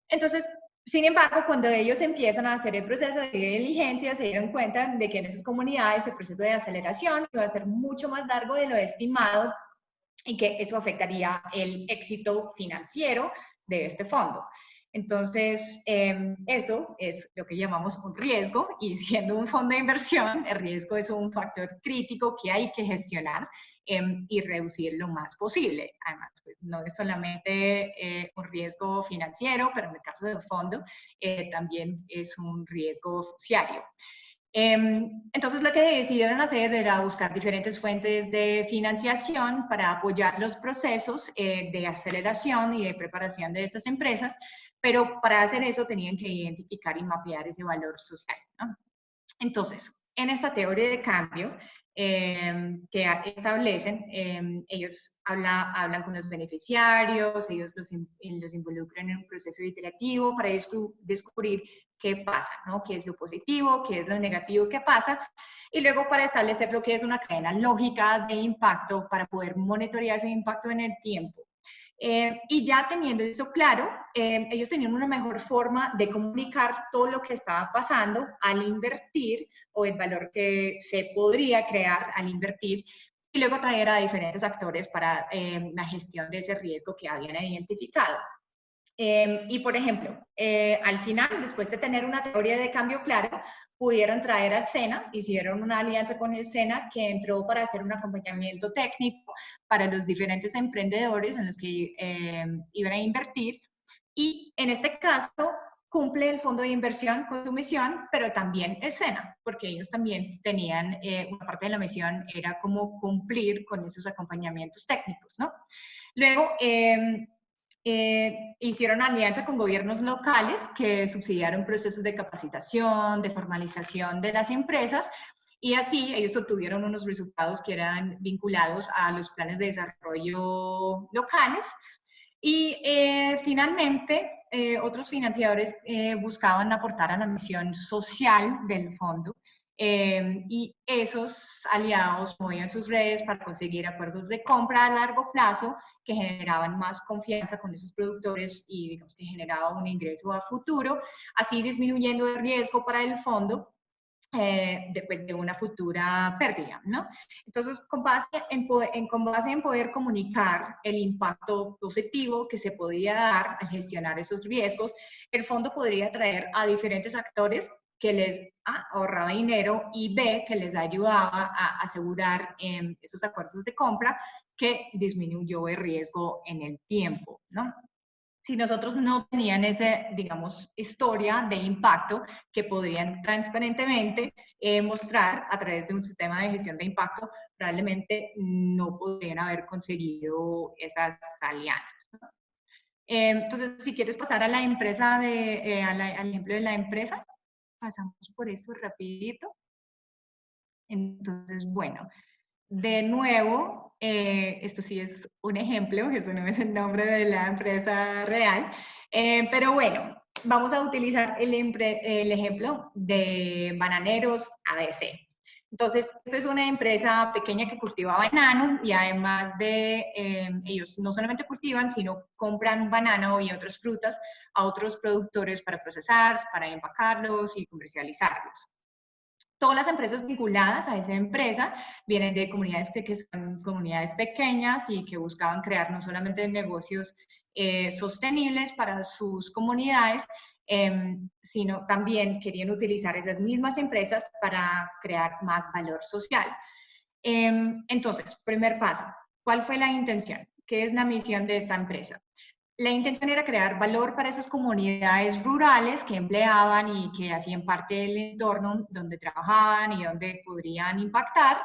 Entonces, sin embargo, cuando ellos empiezan a hacer el proceso de diligencia, se dieron cuenta de que en esas comunidades el proceso de aceleración iba a ser mucho más largo de lo estimado, y que eso afectaría el éxito financiero de este fondo. Entonces, eso es lo que llamamos un riesgo, y siendo un fondo de inversión, el riesgo es un factor crítico que hay que gestionar y reducir lo más posible. Además, pues, no es solamente un riesgo financiero, pero en el caso del fondo también es un riesgo fiduciario. Entonces, lo que decidieron hacer era buscar diferentes fuentes de financiación para apoyar los procesos de aceleración y de preparación de estas empresas, pero para hacer eso tenían que identificar y mapear ese valor social, ¿no? Entonces, en esta teoría de cambio que establecen, ellos hablan con los beneficiarios, ellos los involucran en un proceso iterativo para descubrir qué pasa, ¿no? Qué es lo positivo, qué es lo negativo que pasa, y luego para establecer lo que es una cadena lógica de impacto para poder monitorear ese impacto en el tiempo. Y ya teniendo eso claro, ellos tenían una mejor forma de comunicar todo lo que estaba pasando al invertir, o el valor que se podría crear al invertir, y luego traer a diferentes actores para la gestión de ese riesgo que habían identificado. Y por ejemplo, al final, después de tener una teoría de cambio clara, pudieron traer al SENA, hicieron una alianza con el SENA, que entró para hacer un acompañamiento técnico para los diferentes emprendedores en los que iban a invertir. Y en este caso, cumple el fondo de inversión con su misión, pero también el SENA, porque ellos también tenían, una parte de la misión era como cumplir con esos acompañamientos técnicos, ¿no? Luego, hicieron alianza con gobiernos locales que subsidiaron procesos de capacitación, de formalización de las empresas, y así ellos obtuvieron unos resultados que eran vinculados a los planes de desarrollo locales. Y finalmente, otros financiadores buscaban aportar a la misión social del fondo, y esos aliados movían sus redes para conseguir acuerdos de compra a largo plazo que generaban más confianza con esos productores y, digamos, que generaba un ingreso a futuro, así disminuyendo el riesgo para el fondo después de una futura pérdida, ¿no? Entonces, con base en poder comunicar el impacto positivo que se podría dar al gestionar esos riesgos, el fondo podría atraer a diferentes actores que les ahorraba dinero y B, que les ayudaba a asegurar esos acuerdos de compra que disminuyó el riesgo en el tiempo, ¿no? Si nosotros no tenían ese, digamos, historia de impacto que podrían transparentemente mostrar a través de un sistema de gestión de impacto, probablemente no podrían haber conseguido esas alianzas, ¿no? Entonces, si quieres pasar a la empresa, al ejemplo de la empresa, pasamos por eso rapidito. Entonces, bueno, de nuevo, esto sí es un ejemplo, eso no es el nombre de la empresa real, pero bueno, vamos a utilizar el ejemplo de Bananeros ABC. Entonces, esta es una empresa pequeña que cultiva banano y además de, ellos no solamente cultivan, sino compran banano y otras frutas a otros productores para procesar, para empacarlos y comercializarlos. Todas las empresas vinculadas a esa empresa vienen de comunidades que son comunidades pequeñas y que buscaban crear no solamente negocios sostenibles para sus comunidades, sino también querían utilizar esas mismas empresas para crear más valor social. Entonces, primer paso, ¿cuál fue la intención? ¿Qué es la misión de esta empresa? La intención era crear valor para esas comunidades rurales que empleaban y que hacían parte del entorno donde trabajaban y donde podrían impactar.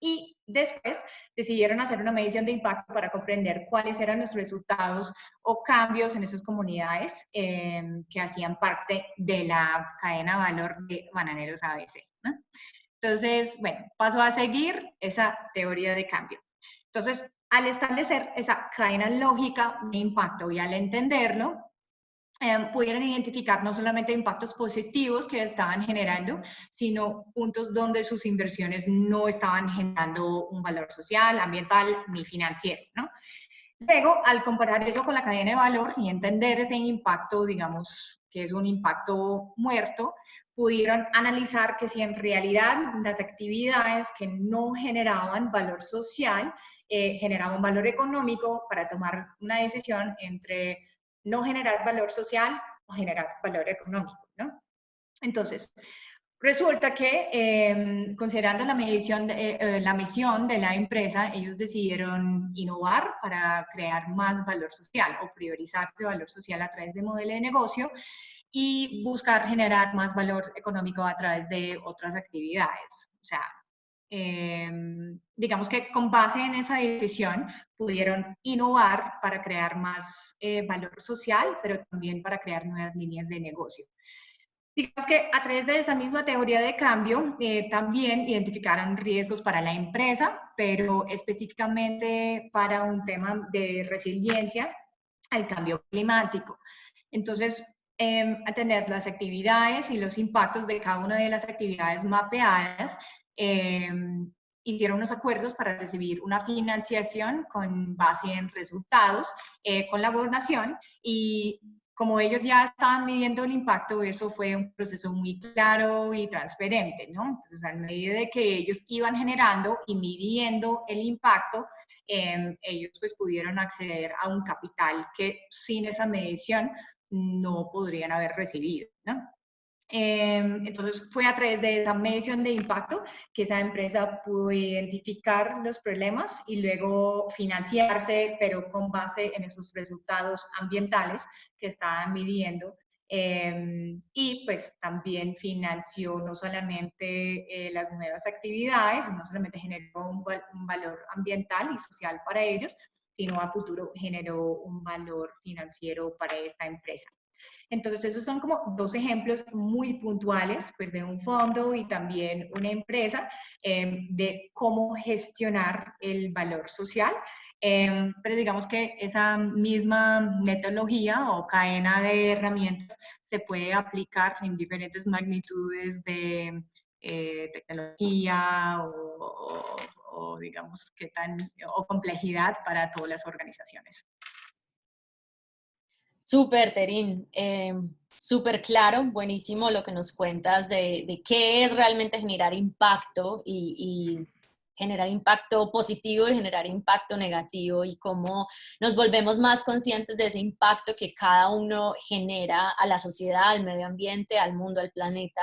Y después decidieron hacer una medición de impacto para comprender cuáles eran los resultados o cambios en esas comunidades que hacían parte de la cadena de valor de Bananeros ABC, ¿no? Entonces, bueno, paso a seguir esa teoría de cambio. Entonces, al establecer esa cadena lógica de impacto y al entenderlo, pudieron identificar no solamente impactos positivos que estaban generando, sino puntos donde sus inversiones no estaban generando un valor social, ambiental ni financiero, ¿no? Luego, al comparar eso con la cadena de valor y entender ese impacto, digamos, que es un impacto muerto, pudieron analizar que si en realidad las actividades que no generaban valor social, generaban valor económico para tomar una decisión entre no generar valor social o generar valor económico, ¿no? Entonces, resulta que, considerando la misión de la empresa, ellos decidieron innovar para crear más valor social o priorizar ese valor social a través de modelo de negocio y buscar generar más valor económico a través de otras actividades. O sea, digamos que con base en esa decisión pudieron innovar para crear más valor social, pero también para crear nuevas líneas de negocio. Digamos que a través de esa misma teoría de cambio, también identificaron riesgos para la empresa, pero específicamente para un tema de resiliencia al cambio climático. Entonces, atender las actividades y los impactos de cada una de las actividades mapeadas, hicieron unos acuerdos para recibir una financiación con base en resultados con la gobernación y como ellos ya estaban midiendo el impacto, eso fue un proceso muy claro y transparente, ¿no? Entonces, a medida de que ellos iban generando y midiendo el impacto, ellos pues pudieron acceder a un capital que sin esa medición no podrían haber recibido, ¿no? Entonces fue a través de esa medición de impacto que esa empresa pudo identificar los problemas y luego financiarse, pero con base en esos resultados ambientales que estaban midiendo. Y pues también financió no solamente las nuevas actividades, no solamente generó un valor ambiental y social para ellos, sino a futuro generó un valor financiero para esta empresa. Entonces, esos son como dos ejemplos muy puntuales, pues de un fondo y también una empresa, de cómo gestionar el valor social. Pero digamos que esa misma metodología o cadena de herramientas se puede aplicar en diferentes magnitudes de tecnología o digamos qué tan, o complejidad para todas las organizaciones. Súper, Terín. Súper claro, buenísimo lo que nos cuentas de qué es realmente generar impacto y generar impacto positivo y generar impacto negativo y cómo nos volvemos más conscientes de ese impacto que cada uno genera a la sociedad, al medio ambiente, al mundo, al planeta.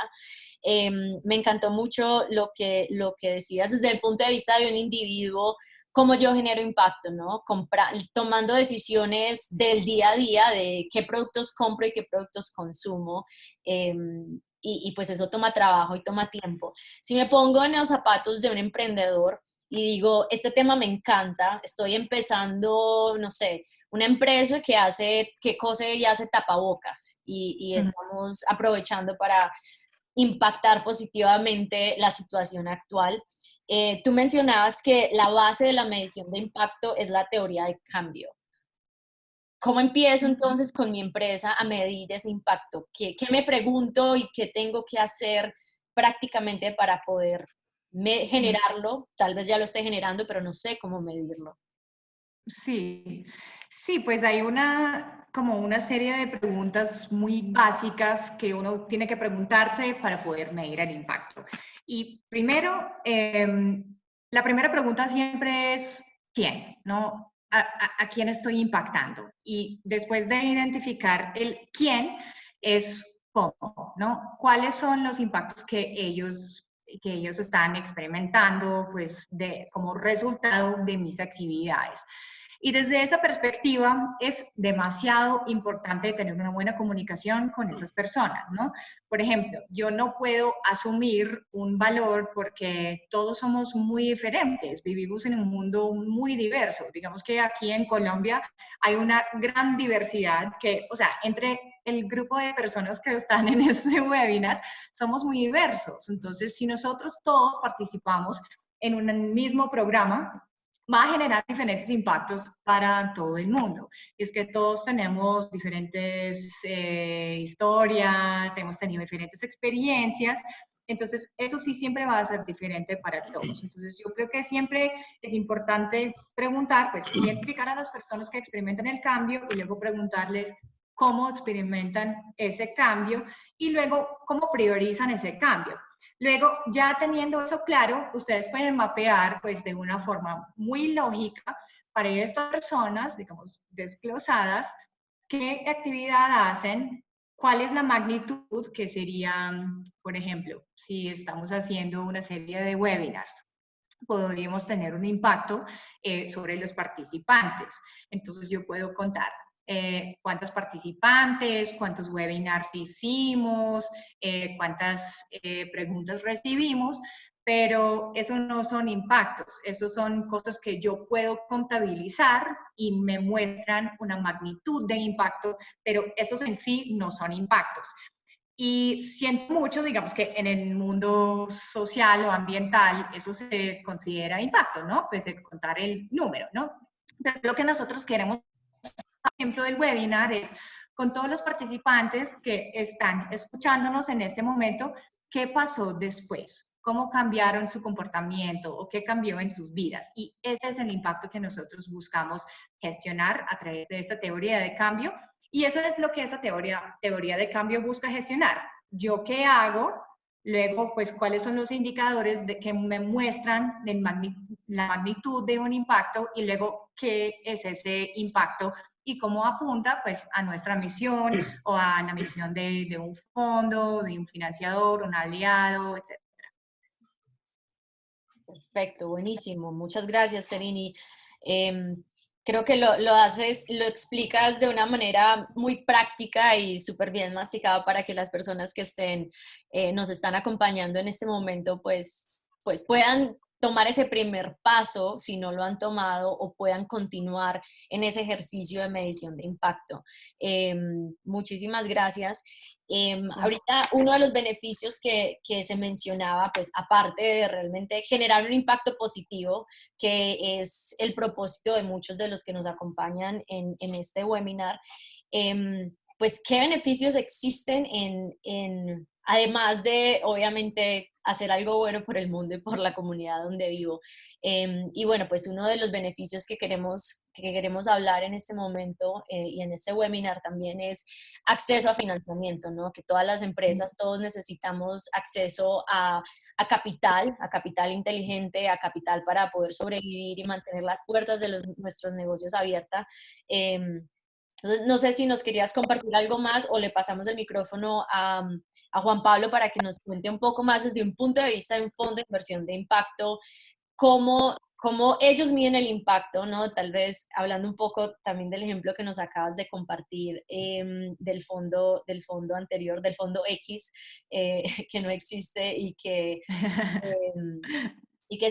Me encantó mucho lo que decías desde el punto de vista de un individuo, cómo yo genero impacto, ¿no? Tomando decisiones del día a día de qué productos compro y qué productos consumo. Y pues eso toma trabajo y toma tiempo. Si me pongo en los zapatos de un emprendedor y digo, este tema me encanta, estoy empezando, no sé, una empresa que cose y hace tapabocas y estamos aprovechando para impactar positivamente la situación actual. Tú mencionabas que la base de la medición de impacto es la teoría de cambio. ¿Cómo empiezo entonces con mi empresa a medir ese impacto? ¿Qué me pregunto y qué tengo que hacer prácticamente para poder generarlo? Tal vez ya lo esté generando, pero no sé cómo medirlo. Sí, sí, pues hay como una serie de preguntas muy básicas que uno tiene que preguntarse para poder medir el impacto. Y primero, la primera pregunta siempre es ¿quién? ¿No? ¿A quién estoy impactando? Y después de identificar el quién, es cómo, ¿no? ¿Cuáles son los impactos que ellos están experimentando, pues, como resultado de mis actividades? Y desde esa perspectiva es demasiado importante tener una buena comunicación con esas personas, ¿no? Por ejemplo, yo no puedo asumir un valor porque todos somos muy diferentes, vivimos en un mundo muy diverso. Digamos que aquí en Colombia hay una gran diversidad que, o sea, entre el grupo de personas que están en este webinar, somos muy diversos. Entonces, si nosotros todos participamos en un mismo programa, va a generar diferentes impactos para todo el mundo. Es que todos tenemos diferentes historias, hemos tenido diferentes experiencias, entonces eso sí siempre va a ser diferente para todos. Entonces yo creo que siempre es importante preguntar, pues identificar a las personas que experimentan el cambio y luego preguntarles cómo experimentan ese cambio y luego cómo priorizan ese cambio. Luego, ya teniendo eso claro, ustedes pueden mapear pues de una forma muy lógica para estas personas, digamos, desglosadas, qué actividad hacen, cuál es la magnitud que serían, por ejemplo, si estamos haciendo una serie de webinars, podríamos tener un impacto sobre los participantes. Entonces yo puedo contar cuántas participantes, cuántos webinars hicimos, cuántas preguntas recibimos, pero eso no son impactos, esos son cosas que yo puedo contabilizar y me muestran una magnitud de impacto, pero esos en sí no son impactos. Y siento mucho, digamos que en el mundo social o ambiental eso se considera impacto, ¿no? Pues contar el número, ¿no? Pero lo que nosotros queremos, por ejemplo, del webinar es con todos los participantes que están escuchándonos en este momento, ¿qué pasó después? ¿Cómo cambiaron su comportamiento o qué cambió en sus vidas? Y ese es el impacto que nosotros buscamos gestionar a través de esta teoría de cambio. Y eso es lo que esa teoría de cambio busca gestionar. ¿Yo qué hago? Luego, pues, ¿cuáles son los indicadores que me muestran la magnitud de un impacto? Y luego, ¿qué es ese impacto? Y cómo apunta, pues, a nuestra misión o a la misión de un fondo, de un financiador, un aliado, etc. Perfecto, buenísimo. Muchas gracias, Serini. Creo que lo explicas de una manera muy práctica y súper bien masticada para que las personas que nos están acompañando en este momento, pues puedan tomar ese primer paso si no lo han tomado o puedan continuar en ese ejercicio de medición de impacto. Muchísimas gracias. Ahorita uno de los beneficios que se mencionaba, pues aparte de realmente generar un impacto positivo, que es el propósito de muchos de los que nos acompañan en este webinar, pues qué beneficios existen en además de, obviamente, hacer algo bueno por el mundo y por la comunidad donde vivo. Y bueno, pues uno de los beneficios que queremos hablar en este momento y en este webinar también es acceso a financiamiento, ¿no? Que todas las empresas, todos necesitamos acceso a capital inteligente, a capital para poder sobrevivir y mantener las puertas de nuestros negocios abiertas. Entonces, no sé si nos querías compartir algo más o le pasamos el micrófono a Juan Pablo para que nos cuente un poco más desde un punto de vista de un fondo de inversión de impacto, cómo ellos miden el impacto, ¿no? Tal vez hablando un poco también del ejemplo que nos acabas de compartir del fondo anterior, del fondo X, que no existe y que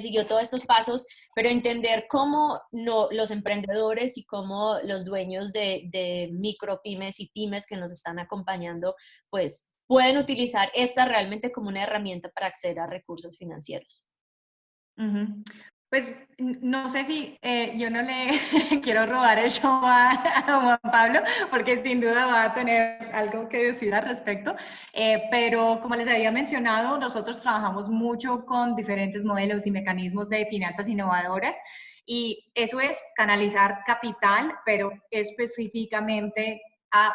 siguió todos estos pasos, pero entender cómo los emprendedores y cómo los dueños de micropymes y pymes que nos están acompañando, pues pueden utilizar esta realmente como una herramienta para acceder a recursos financieros. Pues no sé si yo no le quiero robar el show a Juan Pablo, porque sin duda va a tener algo que decir al respecto, pero como les había mencionado, nosotros trabajamos mucho con diferentes modelos y mecanismos de finanzas innovadoras, y eso es canalizar capital, pero específicamente a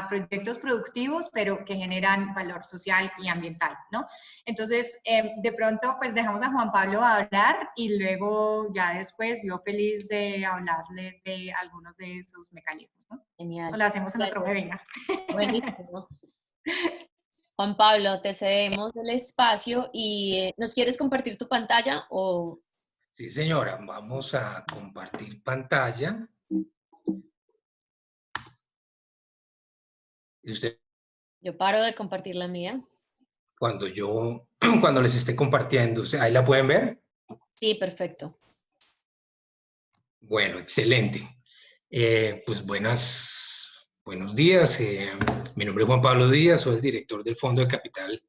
proyectos productivos, pero que generan valor social y ambiental, ¿no? Entonces, de pronto, pues dejamos a Juan Pablo hablar y luego ya después yo feliz de hablarles de algunos de sus mecanismos, ¿no? Genial. O lo hacemos en otro webinar. Buenísimo. Juan Pablo, te cedemos el espacio y ¿nos quieres compartir tu pantalla o...? Sí, señora, vamos a compartir pantalla. Y usted, Yo paro de compartir la mía. cuando les esté compartiendo, ¿ahí la pueden ver? Sí, perfecto. Bueno, excelente. Pues buenos días. Mi nombre es Juan Pablo Díaz, soy el director del Fondo de Capital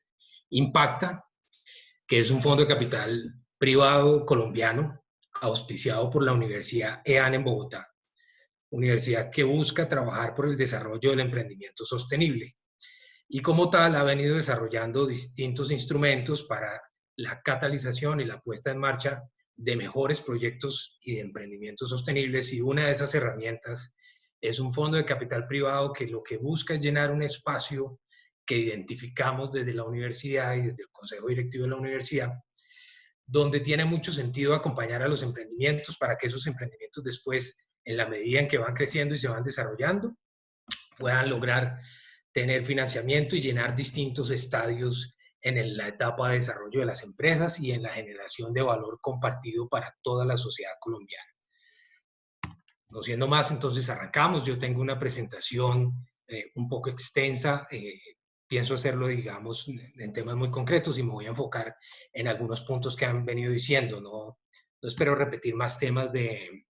Impacta, que es un fondo de capital privado colombiano auspiciado por la Universidad EAN en Bogotá, universidad que busca trabajar por el desarrollo del emprendimiento sostenible. Y como tal ha venido desarrollando distintos instrumentos para la catalización y la puesta en marcha de mejores proyectos y de emprendimientos sostenibles, y una de esas herramientas es un fondo de capital privado que lo que busca es llenar un espacio que identificamos desde la universidad y desde el consejo directivo de la universidad, donde tiene mucho sentido acompañar a los emprendimientos para que esos emprendimientos después, en la medida en que van creciendo y se van desarrollando, puedan lograr tener financiamiento y llenar distintos estadios en la etapa de desarrollo de las empresas y en la generación de valor compartido para toda la sociedad colombiana. No siendo más, entonces arrancamos. Yo tengo una presentación un poco extensa. Pienso hacerlo, digamos, en temas muy concretos y me voy a enfocar en algunos puntos que han venido diciendo. No espero repetir más temas de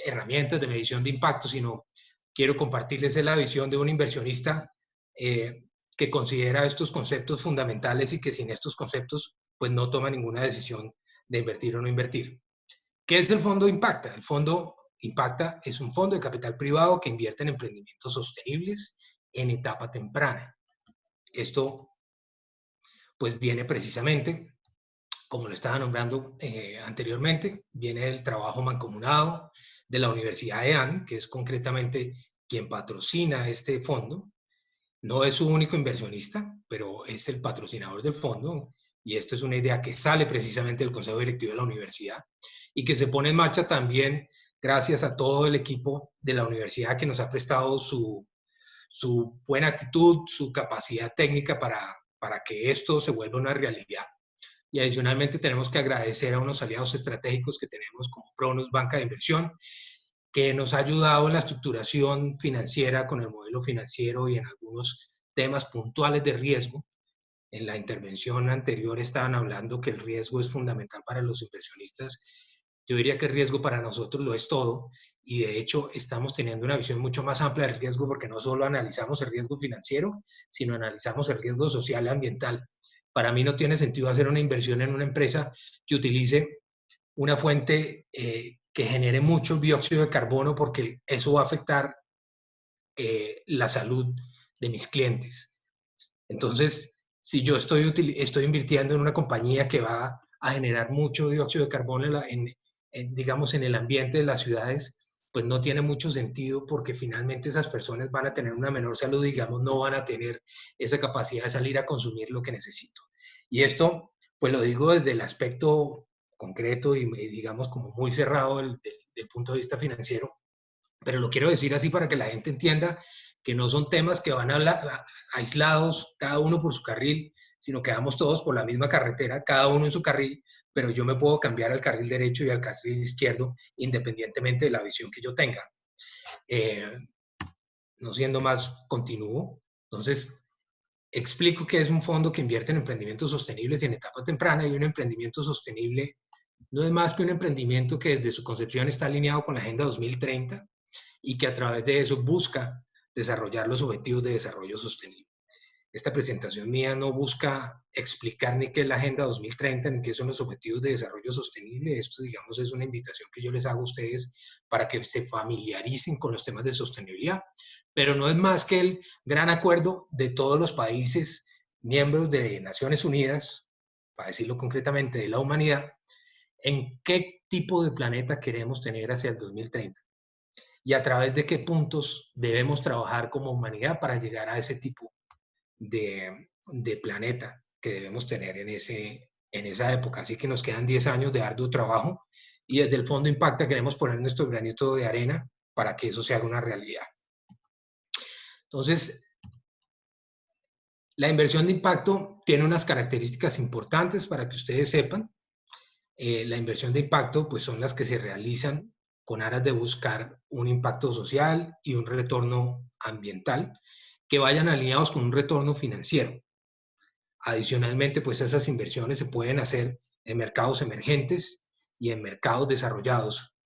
herramientas de medición de impacto, sino quiero compartirles la visión de un inversionista que considera estos conceptos fundamentales y que sin estos conceptos pues no toma ninguna decisión de invertir o no invertir. ¿Qué es el Fondo Impacta? El Fondo Impacta es un fondo de capital privado que invierte en emprendimientos sostenibles en etapa temprana. Esto pues viene precisamente, como lo estaba nombrando anteriormente, viene del trabajo mancomunado de la Universidad EAN, que es concretamente quien patrocina este fondo. No es su único inversionista, pero es el patrocinador del fondo, y esto es una idea que sale precisamente del Consejo Directivo de la Universidad y que se pone en marcha también gracias a todo el equipo de la universidad que nos ha prestado su buena actitud, su capacidad técnica para que esto se vuelva una realidad. Y adicionalmente tenemos que agradecer a unos aliados estratégicos que tenemos como Pronos Banca de Inversión, que nos ha ayudado en la estructuración financiera con el modelo financiero y en algunos temas puntuales de riesgo. En la intervención anterior estaban hablando que el riesgo es fundamental para los inversionistas. Yo diría que el riesgo para nosotros lo es todo, y de hecho estamos teniendo una visión mucho más amplia del riesgo, porque no solo analizamos el riesgo financiero, sino analizamos el riesgo social y ambiental. Para mí no tiene sentido hacer una inversión en una empresa que utilice una fuente que genere mucho dióxido de carbono, porque eso va a afectar la salud de mis clientes. Entonces, si yo estoy invirtiendo en una compañía que va a generar mucho dióxido de carbono digamos, en el ambiente de las ciudades, pues no tiene mucho sentido porque finalmente esas personas van a tener una menor salud, digamos, no van a tener esa capacidad de salir a consumir lo que necesito. Y esto, pues lo digo desde el aspecto concreto y digamos como muy cerrado del punto de vista financiero, pero lo quiero decir así para que la gente entienda que no son temas que van a hablar aislados, cada uno por su carril, sino que vamos todos por la misma carretera, cada uno en su carril, pero yo me puedo cambiar al carril derecho y al carril izquierdo independientemente de la visión que yo tenga. No siendo más, continúo. Entonces, explico que es un fondo que invierte en emprendimientos sostenibles y en etapa temprana, y un emprendimiento sostenible no es más que un emprendimiento que desde su concepción está alineado con la Agenda 2030 y que a través de eso busca desarrollar los objetivos de desarrollo sostenible. Esta presentación mía no busca explicar ni qué es la Agenda 2030 ni qué son los objetivos de desarrollo sostenible. Esto, digamos, es una invitación que yo les hago a ustedes para que se familiaricen con los temas de sostenibilidad, pero no es más que el gran acuerdo de todos los países miembros de Naciones Unidas, para decirlo concretamente, de la humanidad, en qué tipo de planeta queremos tener hacia el 2030 y a través de qué puntos debemos trabajar como humanidad para llegar a ese tipo de planeta que debemos tener en esa época. Así que nos quedan 10 años de arduo trabajo y desde el Fondo Impacta queremos poner nuestro granito de arena para que eso se haga una realidad. Entonces, la inversión de impacto tiene unas características importantes para que ustedes sepan. La inversión de impacto pues son las que se realizan con aras de buscar un impacto social y un retorno ambiental que vayan alineados con un retorno financiero. Adicionalmente, pues esas inversiones se pueden hacer en mercados emergentes y en mercados desarrollados.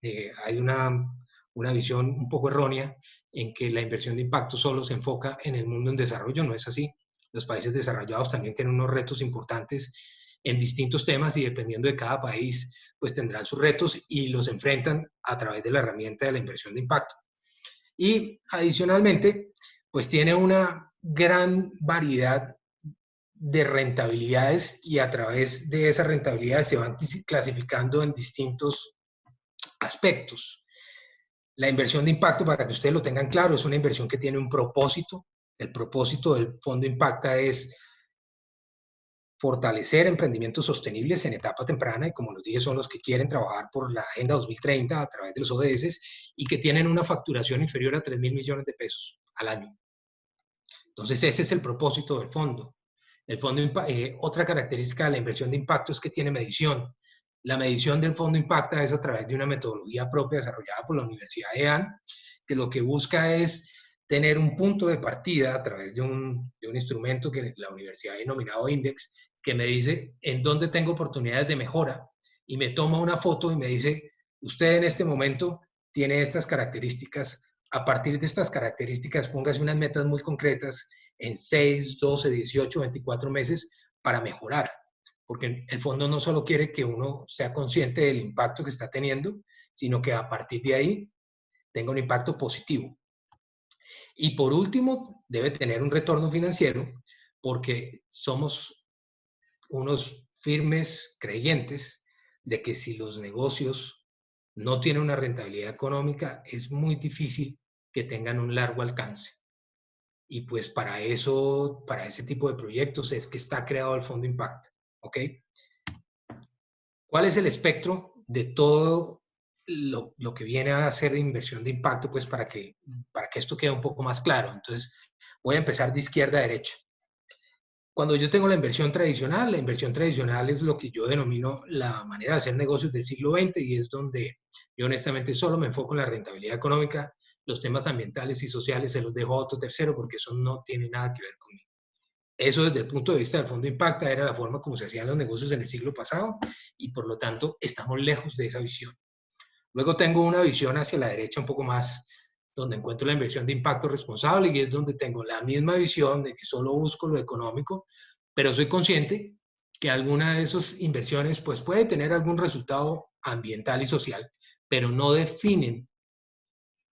Hay una visión un poco errónea en que la inversión de impacto solo se enfoca en el mundo en desarrollo. No es así. Los países desarrollados también tienen unos retos importantes en distintos temas y dependiendo de cada país, pues tendrán sus retos y los enfrentan a través de la herramienta de la inversión de impacto. Y adicionalmente, pues tiene una gran variedad de rentabilidades y a través de esas rentabilidades se van clasificando en distintos aspectos. La inversión de impacto, para que ustedes lo tengan claro, es una inversión que tiene un propósito. El propósito del Fondo Impacta es fortalecer emprendimientos sostenibles en etapa temprana y, como los dije, son los que quieren trabajar por la Agenda 2030 a través de los ODS y que tienen una facturación inferior a 3.000 millones de pesos al año. Entonces, ese es el propósito del fondo. El fondo, otra característica de la inversión de impacto es que tiene medición. La medición del Fondo Impacta es a través de una metodología propia desarrollada por la Universidad de EAN, que lo que busca es tener un punto de partida a través de un instrumento que la universidad ha denominado Index, que me dice en dónde tengo oportunidades de mejora y me toma una foto y me dice, usted en este momento tiene estas características. A partir de estas características, póngase unas metas muy concretas en 6, 12, 18, 24 meses para mejorar. Porque el fondo no solo quiere que uno sea consciente del impacto que está teniendo, sino que a partir de ahí tenga un impacto positivo. Y por último, debe tener un retorno financiero, porque somos unos firmes creyentes de que si los negocios no tienen una rentabilidad económica, es muy difícil que tengan un largo alcance. Y pues para eso, para ese tipo de proyectos es que está creado el Fondo Impacta, ¿ok? ¿Cuál es el espectro de todo lo que viene a ser de inversión de impacto? Pues para que esto quede un poco más claro. Entonces, voy a empezar de izquierda a derecha. Cuando yo tengo la inversión tradicional es lo que yo denomino la manera de hacer negocios del siglo XX y es donde yo honestamente solo me enfoco en la rentabilidad económica. Los temas ambientales y sociales se los dejo a otro tercero porque eso no tiene nada que ver conmigo. Eso desde el punto de vista del Fondo Impacta era la forma como se hacían los negocios en el siglo pasado y por lo tanto estamos lejos de esa visión. Luego tengo una visión hacia la derecha un poco más, donde encuentro la inversión de impacto responsable y es donde tengo la misma visión de que solo busco lo económico, pero soy consciente que alguna de esas inversiones pues puede tener algún resultado ambiental y social, pero no definen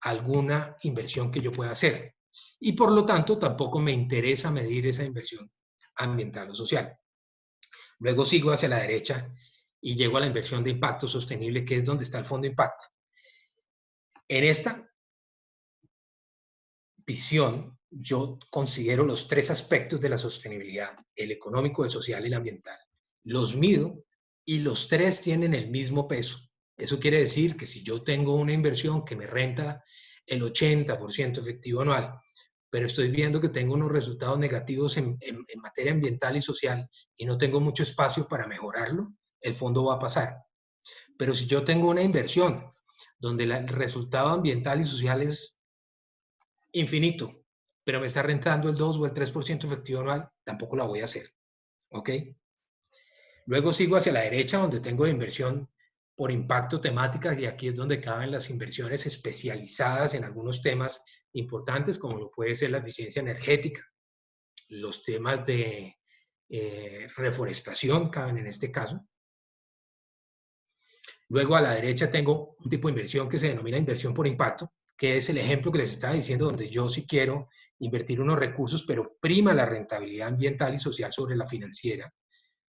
alguna inversión que yo pueda hacer. Y por lo tanto tampoco me interesa medir esa inversión ambiental o social. Luego sigo hacia la derecha y llego a la inversión de impacto sostenible, que es donde está el fondo impacto. En esta visión, yo considero los tres aspectos de la sostenibilidad: el económico, el social y el ambiental. Los mido y los tres tienen el mismo peso. Eso quiere decir que si yo tengo una inversión que me renta el 80% efectivo anual, pero estoy viendo que tengo unos resultados negativos en materia ambiental y social y no tengo mucho espacio para mejorarlo, el fondo va a pasar. Pero si yo tengo una inversión donde el resultado ambiental y social es infinito, pero me está rentando el 2 o el 3% efectivo anual, tampoco la voy a hacer. ¿Ok? Luego sigo hacia la derecha, donde tengo la inversión por impacto temática, y aquí es donde caben las inversiones especializadas en algunos temas importantes, como lo puede ser la eficiencia energética, los temas de reforestación caben en este caso. Luego a la derecha tengo un tipo de inversión que se denomina inversión por impacto, que es el ejemplo que les estaba diciendo, donde yo sí quiero invertir unos recursos, pero prima la rentabilidad ambiental y social sobre la financiera.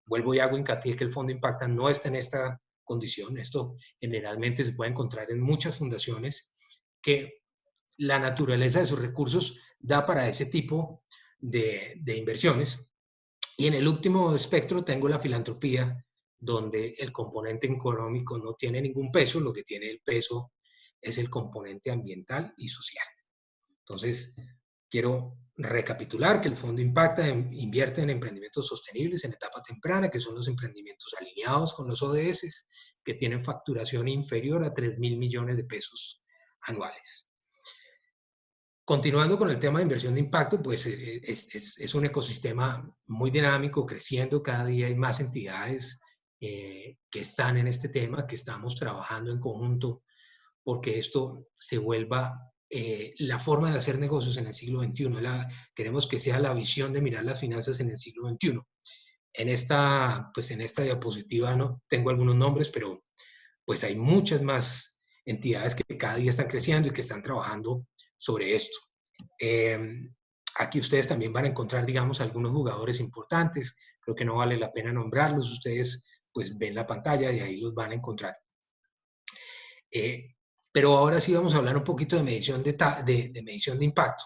Vuelvo y hago hincapié que el fondo impacta no está en esta condición. Esto generalmente se puede encontrar en muchas fundaciones, que la naturaleza de sus recursos da para ese tipo de inversiones. Y en el último espectro tengo la filantropía, donde el componente económico no tiene ningún peso, lo que tiene el peso es el componente ambiental y social. Entonces, quiero recapitular que el fondo impacta, invierte en emprendimientos sostenibles en etapa temprana, que son los emprendimientos alineados con los ODS, que tienen facturación inferior a 3.000 millones de pesos anuales. Continuando con el tema de inversión de impacto, pues es un ecosistema muy dinámico, creciendo. Cada día hay más entidades que están en este tema, que estamos trabajando en conjunto porque esto se vuelva la forma de hacer negocios en el siglo XXI. Queremos que sea la visión de mirar las finanzas en el siglo XXI. En esta diapositiva no tengo algunos nombres, pero pues hay muchas más entidades que cada día están creciendo y que están trabajando sobre esto. Aquí ustedes también van a encontrar, digamos, algunos jugadores importantes. Creo que no vale la pena nombrarlos. Ustedes pues ven la pantalla y ahí los van a encontrar. Pero ahora sí vamos a hablar un poquito de medición medición de impacto.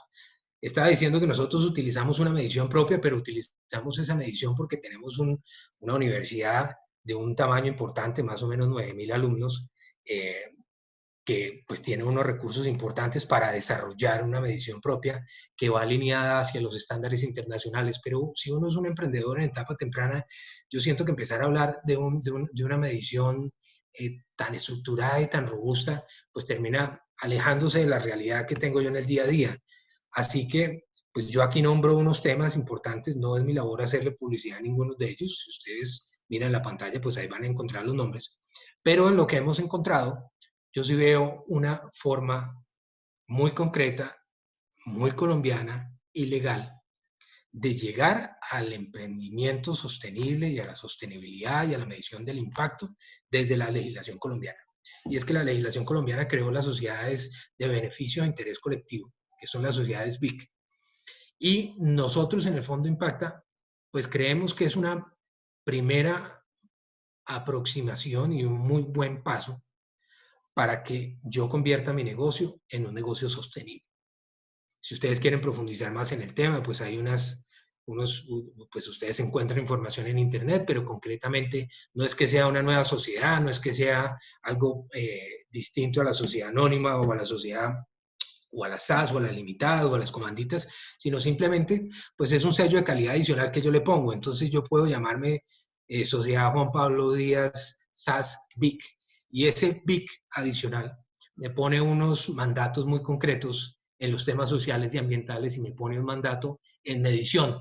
Estaba diciendo que nosotros utilizamos una medición propia, pero utilizamos esa medición porque tenemos una universidad de un tamaño importante, más o menos 9.000 alumnos, que pues tiene unos recursos importantes para desarrollar una medición propia que va alineada hacia los estándares internacionales. Pero si uno es un emprendedor en etapa temprana, yo siento que empezar a hablar de una medición tan estructurada y tan robusta, pues termina alejándose de la realidad que tengo yo en el día a día. Así que, pues yo aquí nombro unos temas importantes, no es mi labor hacerle publicidad a ninguno de ellos. Si ustedes miran la pantalla, pues ahí van a encontrar los nombres. Pero en lo que hemos encontrado, yo sí veo una forma muy concreta, muy colombiana y legal de llegar al emprendimiento sostenible y a la sostenibilidad y a la medición del impacto desde la legislación colombiana. Y es que la legislación colombiana creó las sociedades de beneficio e interés colectivo, que son las sociedades BIC. Y nosotros en el Fondo Impacta, pues creemos que es una primera aproximación y un muy buen paso para que yo convierta mi negocio en un negocio sostenible. Si ustedes quieren profundizar más en el tema, pues hay pues ustedes encuentran información en internet, pero concretamente no es que sea una nueva sociedad, no es que sea algo distinto a la sociedad anónima o a la sociedad o a las SAS o a las limitadas o a las comanditas, sino simplemente pues es un sello de calidad adicional que yo le pongo. Entonces yo puedo llamarme Sociedad Juan Pablo Díaz SAS BIC, y ese BIC adicional me pone unos mandatos muy concretos en los temas sociales y ambientales y me pone un mandato en medición.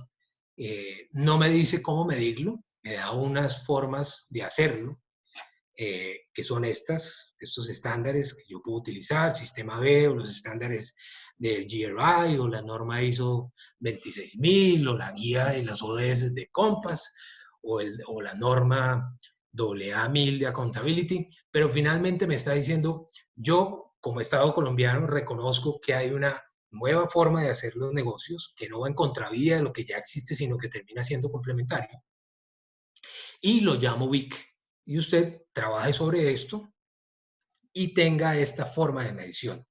No me dice cómo medirlo, me da unas formas de hacerlo, que son estos estándares que yo puedo utilizar, Sistema B o los estándares del GRI o la norma ISO 26000 o la guía de las ODS de Compass o la norma AA1000 de Accountability, pero finalmente me está diciendo, yo como Estado colombiano reconozco que hay una nueva forma de hacer los negocios, que no va en contravía de lo que ya existe, sino que termina siendo complementario. Y lo llamo BIC. Y usted trabaje sobre esto y tenga esta forma de medición.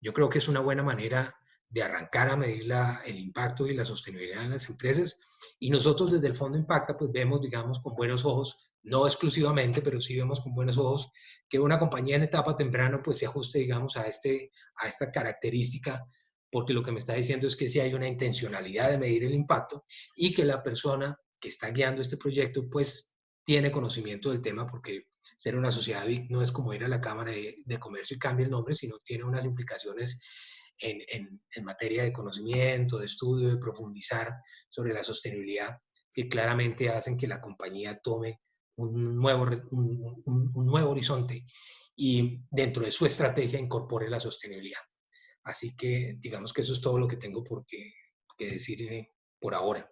Yo creo que es una buena manera de arrancar a medir el impacto y la sostenibilidad en las empresas. Y nosotros desde el Fondo Impacta, pues vemos, digamos, con buenos ojos, no exclusivamente, pero sí vemos con buenos ojos que una compañía en etapa temprana pues se ajuste, digamos, a esta característica, porque lo que me está diciendo es que sí hay una intencionalidad de medir el impacto y que la persona que está guiando este proyecto pues tiene conocimiento del tema, porque ser una sociedad BIC no es como ir a la Cámara de Comercio y cambia el nombre, sino tiene unas implicaciones en materia de conocimiento, de estudio, de profundizar sobre la sostenibilidad, que claramente hacen que la compañía tome un nuevo horizonte y dentro de su estrategia incorpore la sostenibilidad. Así que digamos que eso es todo lo que tengo que decir por ahora.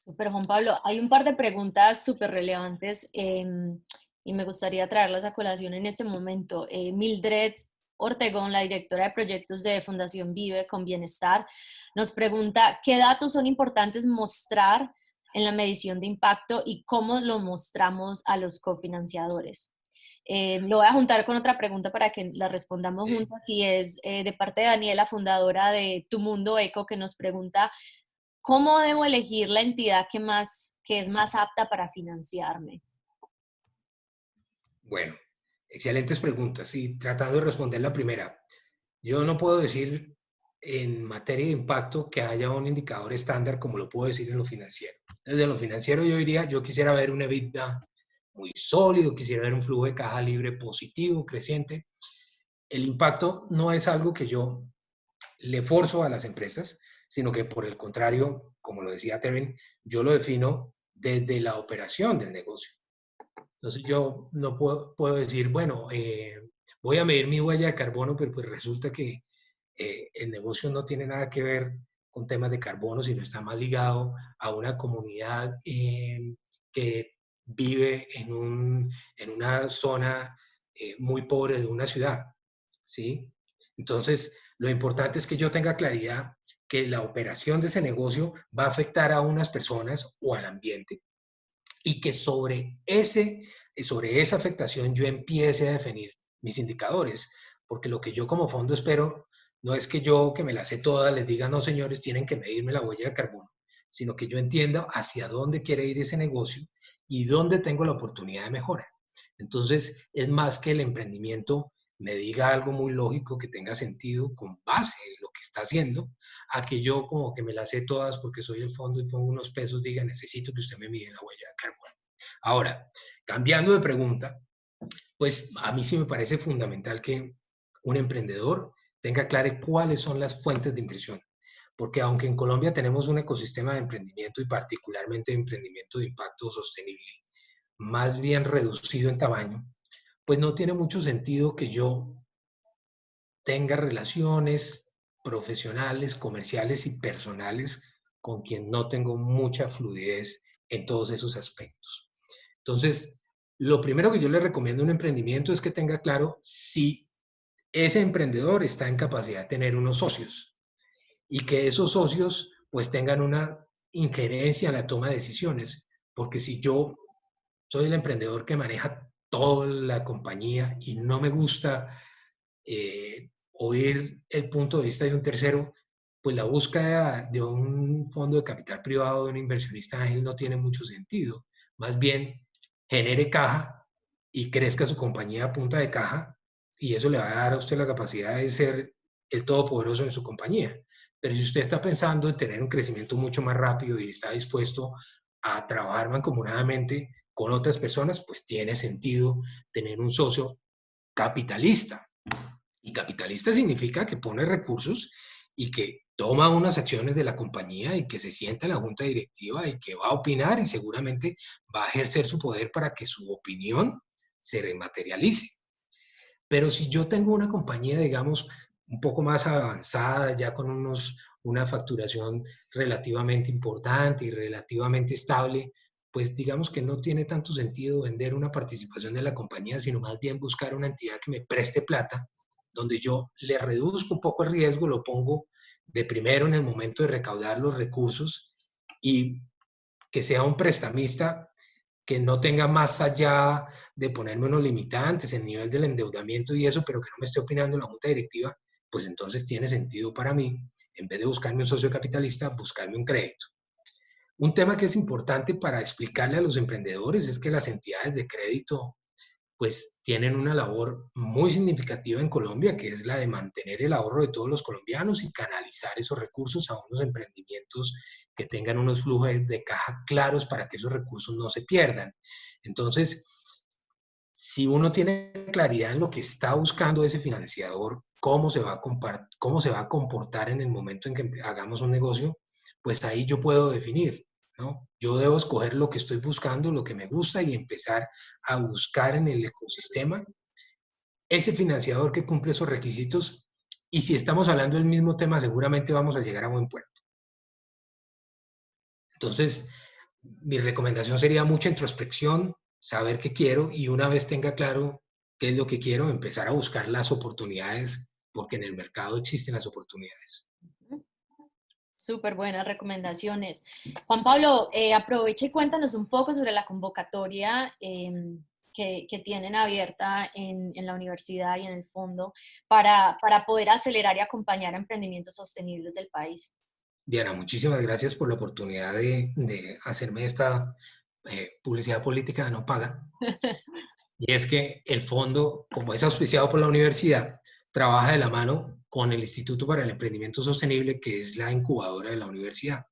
Super, Juan Pablo. Hay un par de preguntas súper relevantes y me gustaría traerlas a colación en este momento. Mildred Ortegón, la directora de proyectos de Fundación Vive con Bienestar, nos pregunta qué datos son importantes mostrar en la medición de impacto y cómo lo mostramos a los cofinanciadores. Lo voy a juntar con otra pregunta para que la respondamos juntas y es de parte de Daniela, fundadora de Tu Mundo Eco, que nos pregunta ¿cómo debo elegir la entidad que es más apta para financiarme? Bueno, excelentes preguntas. Y tratando de responder la primera, yo no puedo decir en materia de impacto que haya un indicador estándar como lo puedo decir en lo financiero. Desde lo financiero yo diría, yo quisiera ver un EBITDA muy sólido, quisiera ver un flujo de caja libre positivo, creciente. El impacto no es algo que yo le forzo a las empresas, sino que por el contrario, como lo decía Terren, yo lo defino desde la operación del negocio. Entonces yo no puedo decir, bueno, voy a medir mi huella de carbono, pero pues resulta que el negocio no tiene nada que ver con temas de carbono, sino está más ligado a una comunidad que vive en una zona muy pobre de una ciudad, ¿sí? Entonces, lo importante es que yo tenga claridad que la operación de ese negocio va a afectar a unas personas o al ambiente y que sobre esa afectación yo empiece a definir mis indicadores, porque lo que yo como fondo espero no es que yo, que me las sé todas, les diga, no señores, tienen que medirme la huella de carbono, sino que yo entienda hacia dónde quiere ir ese negocio y dónde tengo la oportunidad de mejora. Entonces, es más que el emprendimiento me diga algo muy lógico que tenga sentido con base en lo que está haciendo, a que yo como que me las sé todas porque soy el fondo y pongo unos pesos, diga, necesito que usted me mida la huella de carbono. Ahora, cambiando de pregunta, pues a mí sí me parece fundamental que un emprendedor tenga claro cuáles son las fuentes de inversión. Porque aunque en Colombia tenemos un ecosistema de emprendimiento y particularmente de emprendimiento de impacto sostenible, más bien reducido en tamaño, pues no tiene mucho sentido que yo tenga relaciones profesionales, comerciales y personales con quien no tengo mucha fluidez en todos esos aspectos. Entonces, lo primero que yo le recomiendo a un emprendimiento es que tenga claro si ese emprendedor está en capacidad de tener unos socios y que esos socios pues tengan una injerencia en la toma de decisiones, porque si yo soy el emprendedor que maneja toda la compañía y no me gusta oír el punto de vista de un tercero, pues la búsqueda de un fondo de capital privado, de un inversionista ángel, no tiene mucho sentido. Más bien, genere caja y crezca su compañía a punta de caja y eso le va a dar a usted la capacidad de ser el todopoderoso en su compañía. Pero si usted está pensando en tener un crecimiento mucho más rápido y está dispuesto a trabajar mancomunadamente con otras personas, pues tiene sentido tener un socio capitalista. Y capitalista significa que pone recursos y que toma unas acciones de la compañía y que se sienta en la junta directiva y que va a opinar y seguramente va a ejercer su poder para que su opinión se rematerialice. Pero si yo tengo una compañía, digamos, un poco más avanzada, ya con una facturación relativamente importante y relativamente estable, pues digamos que no tiene tanto sentido vender una participación de la compañía, sino más bien buscar una entidad que me preste plata donde yo le reduzco un poco el riesgo, lo pongo de primero en el momento de recaudar los recursos y que sea un prestamista que no tenga más allá de ponerme unos limitantes en nivel del endeudamiento y eso, pero que no me esté opinando en la junta directiva, pues entonces tiene sentido para mí, en vez de buscarme un socio capitalista, buscarme un crédito. Un tema que es importante para explicarle a los emprendedores es que las entidades de crédito pues tienen una labor muy significativa en Colombia, que es la de mantener el ahorro de todos los colombianos y canalizar esos recursos a unos emprendimientos que tengan unos flujos de caja claros para que esos recursos no se pierdan. Entonces, si uno tiene claridad en lo que está buscando ese financiador, cómo se va a comportar en el momento en que hagamos un negocio, pues ahí yo puedo definir, ¿no? Yo debo escoger lo que estoy buscando, lo que me gusta y empezar a buscar en el ecosistema ese financiador que cumple esos requisitos. Y si estamos hablando del mismo tema, seguramente vamos a llegar a buen puerto. Entonces, mi recomendación sería mucha introspección, saber qué quiero y una vez tenga claro qué es lo que quiero, empezar a buscar las oportunidades, porque en el mercado existen las oportunidades. Súper buenas recomendaciones. Juan Pablo, aprovecha y cuéntanos un poco sobre la convocatoria que tienen abierta en la universidad y en el fondo para poder acelerar y acompañar a emprendimientos sostenibles del país. Diana, muchísimas gracias por la oportunidad de hacerme esta publicidad política no paga. Y es que el fondo, como es auspiciado por la universidad, trabaja de la mano con el Instituto para el Emprendimiento Sostenible, que es la incubadora de la universidad.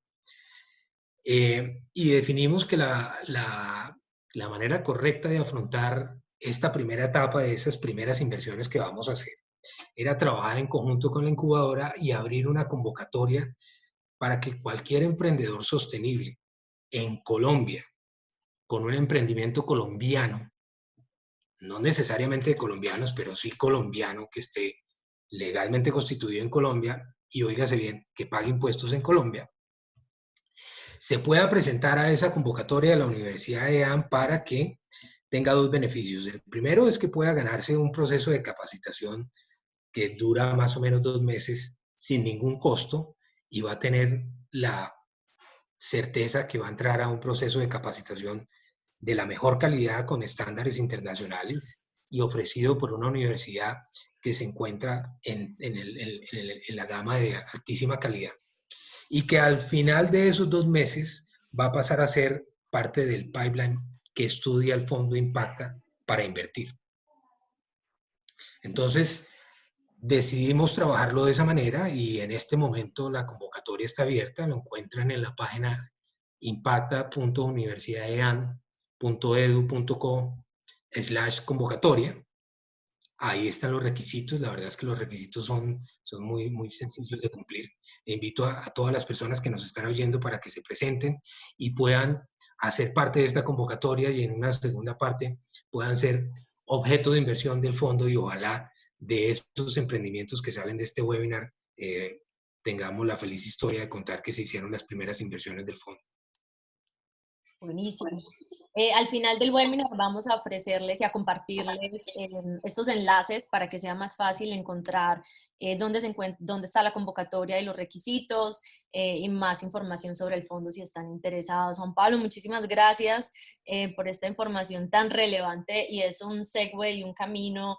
Y definimos que la manera correcta de afrontar esta primera etapa de esas primeras inversiones que vamos a hacer era trabajar en conjunto con la incubadora y abrir una convocatoria para que cualquier emprendedor sostenible en Colombia, con un emprendimiento colombiano, no necesariamente de colombianos, pero sí colombiano, que esté legalmente constituido en Colombia y, óigase bien, que pague impuestos en Colombia, se pueda presentar a esa convocatoria de la Universidad de EAN para que tenga dos beneficios. El primero es que pueda ganarse un proceso de capacitación que dura más o menos 2 meses sin ningún costo y va a tener la certeza que va a entrar a un proceso de capacitación de la mejor calidad con estándares internacionales y ofrecido por una universidad que se encuentra en la gama de altísima calidad. Y que al final de esos 2 meses va a pasar a ser parte del pipeline que estudia el fondo Impacta para invertir. Entonces, decidimos trabajarlo de esa manera y en este momento la convocatoria está abierta, lo encuentran en la página impacta.universidadean.edu.co/convocatoria. Ahí están los requisitos, la verdad es que los requisitos son muy, muy sencillos de cumplir. Invito a todas las personas que nos están oyendo para que se presenten y puedan hacer parte de esta convocatoria y en una segunda parte puedan ser objeto de inversión del fondo y ojalá de estos emprendimientos que salen de este webinar tengamos la feliz historia de contar que se hicieron las primeras inversiones del fondo. Buenísimo. Al final del webinar vamos a ofrecerles y a compartirles estos enlaces para que sea más fácil encontrar dónde está la convocatoria y los requisitos y más información sobre el fondo si están interesados. Juan Pablo, muchísimas gracias por esta información tan relevante y es un segue y un camino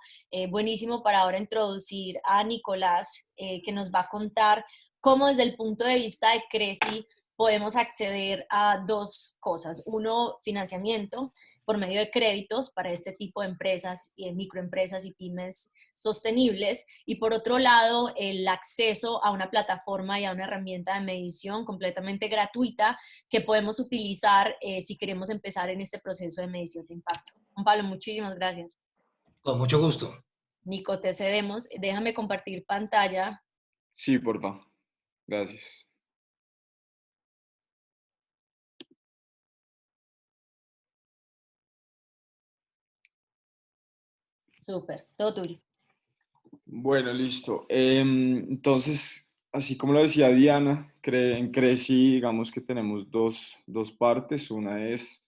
buenísimo para ahora introducir a Nicolás que nos va a contar cómo desde el punto de vista de Cresi podemos acceder a dos cosas. Uno, financiamiento por medio de créditos para este tipo de empresas y microempresas y pymes sostenibles. Y por otro lado, el acceso a una plataforma y a una herramienta de medición completamente gratuita que podemos utilizar si queremos empezar en este proceso de medición de impacto. Juan Pablo, muchísimas gracias. Con mucho gusto. Nico, te cedemos. Déjame compartir pantalla. Sí, por favor. Gracias. Súper, todo tuyo. Bueno, listo. Entonces, así como lo decía Diana, en Cresi, digamos que tenemos dos partes. Una es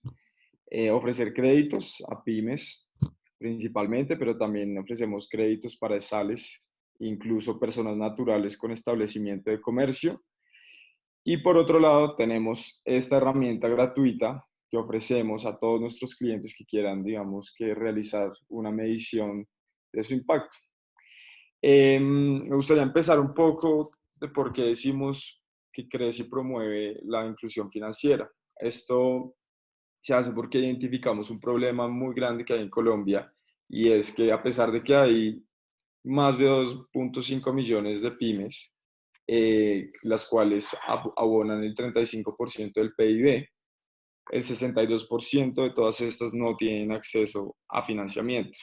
ofrecer créditos a pymes principalmente, pero también ofrecemos créditos para ESALes, incluso personas naturales con establecimiento de comercio. Y por otro lado, tenemos esta herramienta gratuita que ofrecemos a todos nuestros clientes que quieran, digamos, que realizar una medición de su impacto. Me gustaría empezar un poco de por qué decimos que crece y promueve la inclusión financiera. Esto se hace porque identificamos un problema muy grande que hay en Colombia, y es que a pesar de que hay más de 2.5 millones de pymes, las cuales abonan el 35% del PIB, el 62% de todas estas no tienen acceso a financiamiento.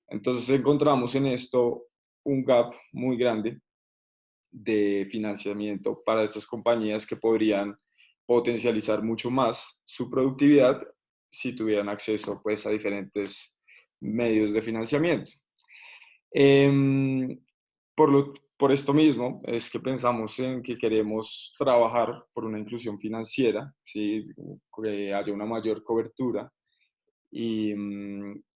Entonces encontramos en esto un gap muy grande de financiamiento para estas compañías que podrían potencializar mucho más su productividad si tuvieran acceso, pues, a diferentes medios de financiamiento. Em, por esto mismo es que pensamos en que queremos trabajar por una inclusión financiera, ¿sí? Que haya una mayor cobertura,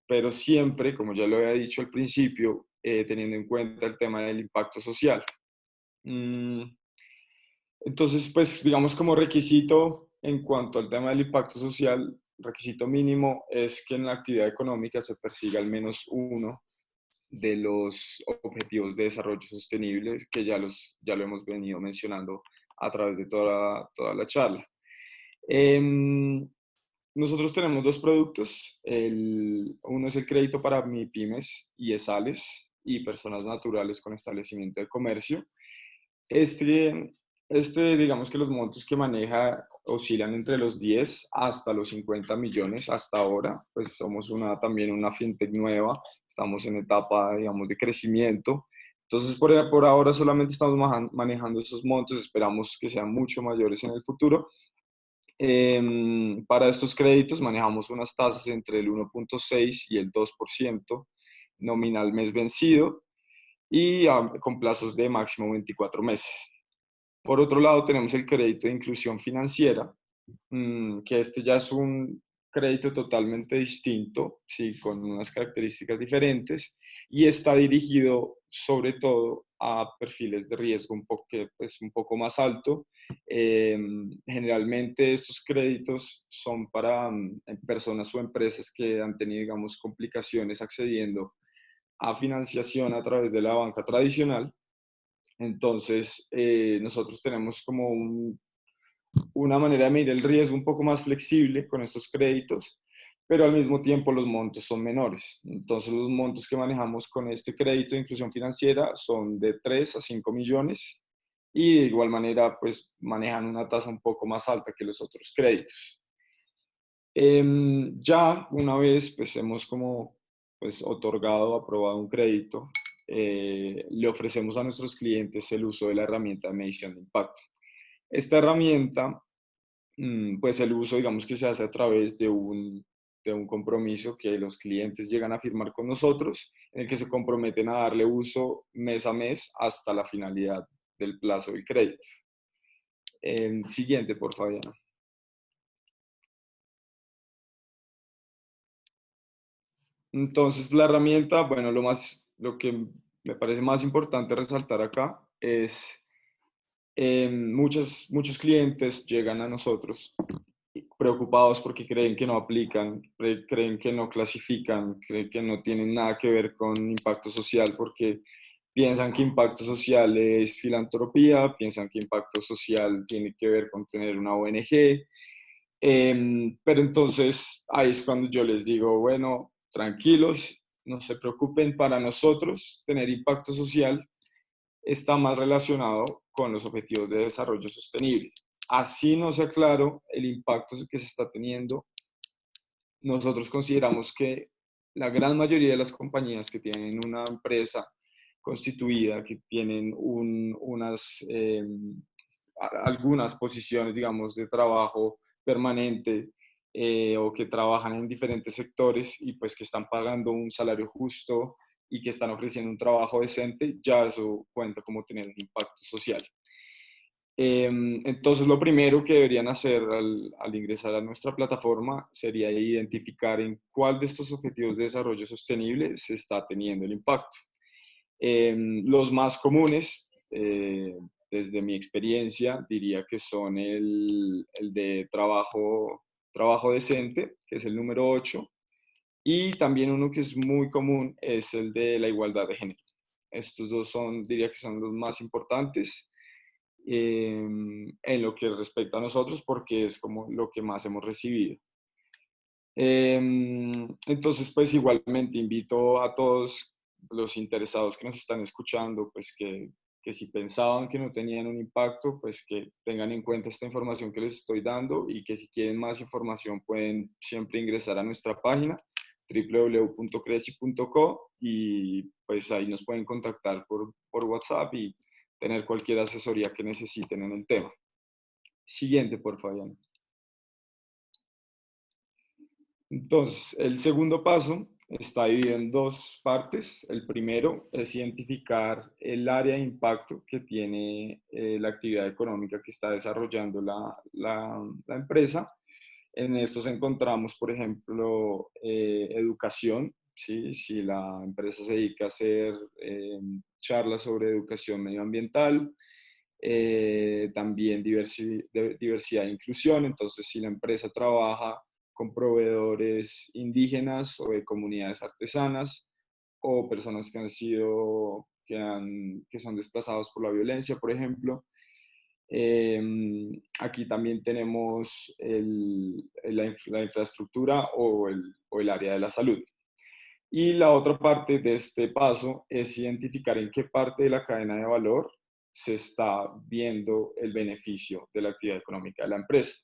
pero siempre, como ya lo había dicho al principio, teniendo en cuenta el tema del impacto social. Mm, Entonces, pues digamos como requisito en cuanto al tema del impacto social, requisito mínimo es que en la actividad económica se persiga al menos uno de los objetivos de desarrollo sostenible, que ya lo hemos venido mencionando a través de toda la charla. Em, Nosotros tenemos dos productos. Uno es el crédito para MIPYMES y ESALes y personas naturales con establecimiento de comercio. Este, digamos que los montos que maneja oscilan entre los 10 hasta los 50 millones hasta ahora. Pues somos también una fintech nueva, estamos en etapa, digamos, de crecimiento. Entonces, por ahora solamente estamos manejando esos montos, esperamos que sean mucho mayores en el futuro. Para estos créditos manejamos unas tasas entre el 1.6 y el 2% nominal mes vencido, y con plazos de máximo 24 meses. Por otro lado, tenemos el crédito de inclusión financiera, que este ya es un crédito totalmente distinto, sí, con unas características diferentes, y está dirigido sobre todo a perfiles de riesgo un poco más alto. Generalmente estos créditos son para personas o empresas que han tenido, digamos, complicaciones accediendo a financiación a través de la banca tradicional. Entonces, nosotros tenemos como una manera de medir el riesgo un poco más flexible con estos créditos, pero al mismo tiempo los montos son menores. Entonces, los montos que manejamos con este crédito de inclusión financiera son de 3 a 5 millones, y de igual manera, pues manejan una tasa un poco más alta que los otros créditos. Ya una vez pues hemos como pues otorgado, aprobado un crédito, le ofrecemos a nuestros clientes el uso de la herramienta de medición de impacto. Esta herramienta, pues el uso, digamos, que se hace a través de un compromiso que los clientes llegan a firmar con nosotros, en el que se comprometen a darle uso mes a mes hasta la finalidad del plazo del crédito. Siguiente, por favor, Fabiana. Entonces, la herramienta, bueno, lo que me parece más importante resaltar acá es muchos clientes llegan a nosotros preocupados porque creen que no aplican, creen que no clasifican, creen que no tienen nada que ver con impacto social, porque piensan que impacto social es filantropía, piensan que impacto social tiene que ver con tener una ONG. Pero entonces ahí es cuando yo les digo, bueno, tranquilos, no se preocupen, para nosotros tener impacto social está más relacionado con los objetivos de desarrollo sostenible. Así no sea claro el impacto que se está teniendo, nosotros consideramos que la gran mayoría de las compañías que tienen una empresa constituida, que tienen algunas posiciones, digamos, de trabajo permanente, o que trabajan en diferentes sectores y pues que están pagando un salario justo y que están ofreciendo un trabajo decente, ya eso cuenta como tener un impacto social. Entonces, lo primero que deberían hacer al ingresar a nuestra plataforma sería identificar en cuál de estos objetivos de desarrollo sostenible se está teniendo el impacto. Los más comunes, desde mi experiencia, diría que son el de trabajo decente, que es el número 8, y también uno que es muy común es el de la igualdad de género. Estos dos diría que son los más importantes en lo que respecta a nosotros, porque es como lo que más hemos recibido. Entonces, pues igualmente invito a todos los interesados que nos están escuchando, pues que si pensaban que no tenían un impacto, pues que tengan en cuenta esta información que les estoy dando, y que si quieren más información pueden siempre ingresar a nuestra página www.creci.co, y pues ahí nos pueden contactar por WhatsApp y tener cualquier asesoría que necesiten en el tema. Siguiente, por favor. Entonces, el segundo paso está dividido en dos partes. El primero es identificar el área de impacto que tiene la actividad económica que está desarrollando la empresa. En estos encontramos, por ejemplo, educación, ¿sí? Si la empresa se dedica a hacer charlas sobre educación medioambiental, también diversidad e inclusión. Entonces, si la empresa trabaja con proveedores indígenas o de comunidades artesanas, o personas que que son desplazados por la violencia, por ejemplo. Aquí también tenemos la infraestructura o el área de la salud. Y la otra parte de este paso es identificar en qué parte de la cadena de valor se está viendo el beneficio de la actividad económica de la empresa.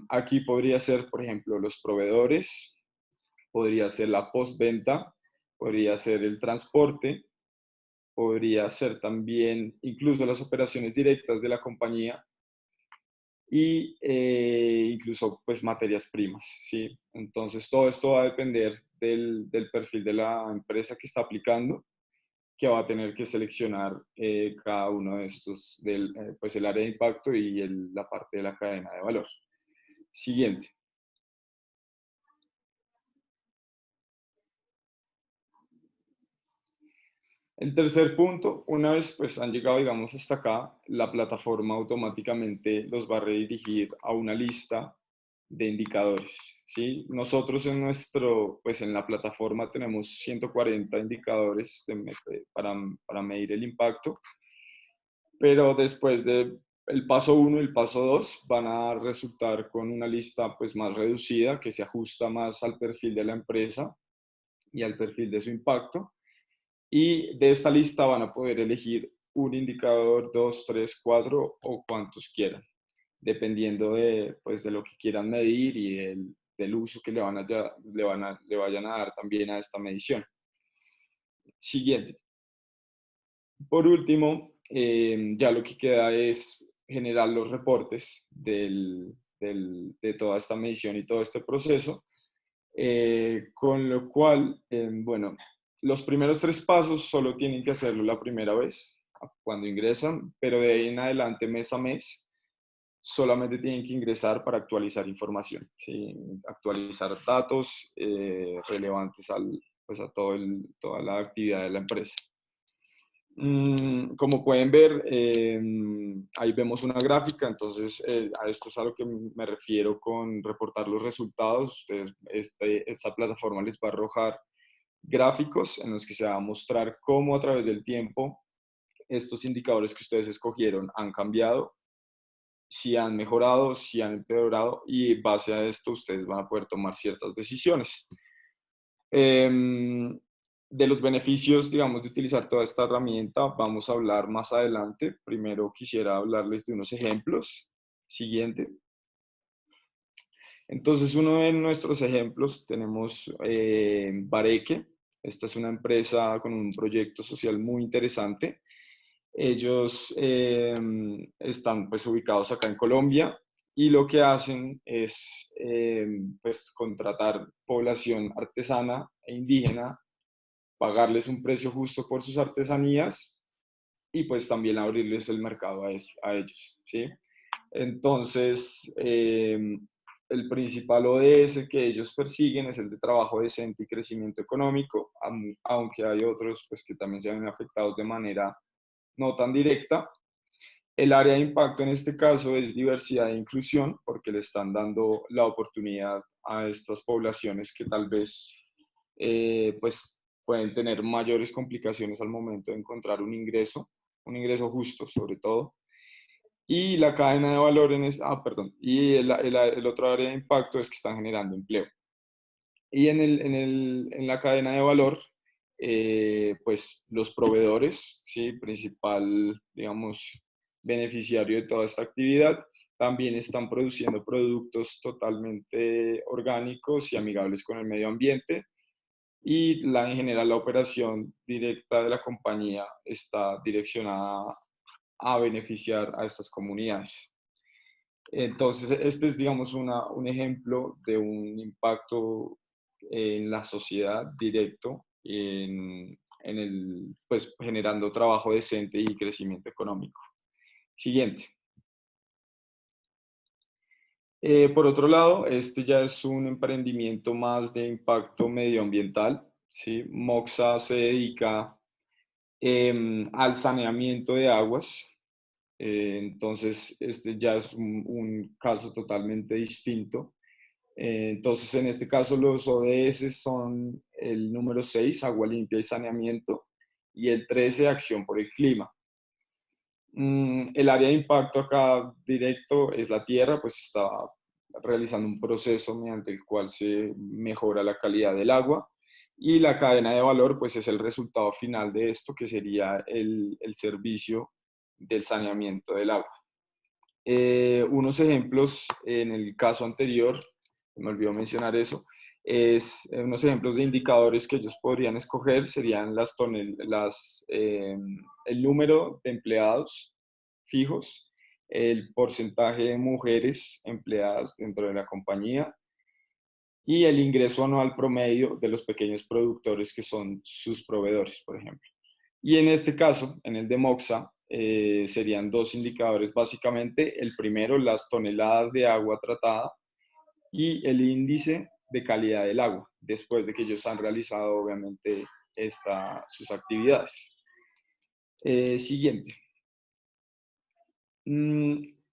Aquí podría ser, por ejemplo, los proveedores, podría ser la postventa, podría ser el transporte, podría ser también incluso las operaciones directas de la compañía, y incluso pues materias primas, ¿sí? Entonces todo esto va a depender del perfil de la empresa que está aplicando, que va a tener que seleccionar cada uno de estos, pues el área de impacto y la parte de la cadena de valor. Siguiente. El tercer punto, una vez pues han llegado, digamos, hasta acá, la plataforma automáticamente los va a redirigir a una lista de indicadores, ¿sí? Nosotros pues en la plataforma tenemos 140 indicadores para medir el impacto, pero después de el paso 1 y el paso 2 van a resultar con una lista pues más reducida, que se ajusta más al perfil de la empresa y al perfil de su impacto. Y de esta lista van a poder elegir un indicador, 2, 3, 4 o cuantos quieran, dependiendo pues, de lo que quieran medir y del uso que le vayan a dar también a esta medición. Siguiente. Por último, ya lo que queda es generar los reportes de toda esta medición y todo este proceso, con lo cual, bueno, los primeros 3 pasos solo tienen que hacerlo la primera vez, cuando ingresan, pero de ahí en adelante, mes a mes, solamente tienen que ingresar para actualizar información, ¿sí? Actualizar datos relevantes pues a toda la actividad de la empresa. Como pueden ver, ahí vemos una gráfica. Entonces a esto es a lo que me refiero con reportar los resultados. Ustedes, esta plataforma les va a arrojar gráficos en los que se va a mostrar cómo a través del tiempo estos indicadores que ustedes escogieron han cambiado, si han mejorado, si han empeorado, y en base a esto ustedes van a poder tomar ciertas decisiones. De los beneficios, digamos, de utilizar toda esta herramienta vamos a hablar más adelante. Primero quisiera hablarles de unos ejemplos. Siguiente. Entonces, uno de nuestros ejemplos tenemos Bareque. Esta es una empresa con un proyecto social muy interesante. Ellos están pues ubicados acá en Colombia, y lo que hacen es pues contratar población artesana e indígena, pagarles un precio justo por sus artesanías y pues también abrirles el mercado a ellos, ¿sí? Entonces, el principal ODS que ellos persiguen es el de trabajo decente y crecimiento económico, aunque hay otros pues, que también se ven afectados de manera no tan directa. El área de impacto en este caso es diversidad e inclusión, porque le están dando la oportunidad a estas poblaciones que tal vez pues pueden tener mayores complicaciones al momento de encontrar un ingreso justo sobre todo. Y la cadena de valor y el otro área de impacto es que están generando empleo. Y en la cadena de valor, pues los proveedores, ¿sí? Principal, digamos, beneficiario de toda esta actividad, también están produciendo productos totalmente orgánicos y amigables con el medio ambiente. Y en general la operación directa de la compañía está direccionada a beneficiar a estas comunidades. Entonces, este es, digamos, un ejemplo de un impacto en la sociedad directo, pues, generando trabajo decente y crecimiento económico. Siguiente. Por otro lado, este ya es un emprendimiento más de impacto medioambiental, ¿sí? Moxa se dedica al saneamiento de aguas. Entonces, este ya es un caso totalmente distinto. Entonces, en este caso, los ODS son el número 6, agua limpia y saneamiento, y el 13, acción por el clima. El área de impacto acá directo es la tierra, pues está realizando un proceso mediante el cual se mejora la calidad del agua, y la cadena de valor pues es el resultado final de esto, que sería el servicio del saneamiento del agua. Unos ejemplos en el caso anterior, me olvidó mencionar eso, es unos ejemplos de indicadores que ellos podrían escoger serían el número de empleados fijos, el porcentaje de mujeres empleadas dentro de la compañía y el ingreso anual promedio de los pequeños productores que son sus proveedores, por ejemplo. Y en este caso, en el de Moxa, serían dos indicadores básicamente. El primero, las toneladas de agua tratada y el índice de calidad del agua, después de que ellos han realizado, obviamente, sus actividades. Siguiente.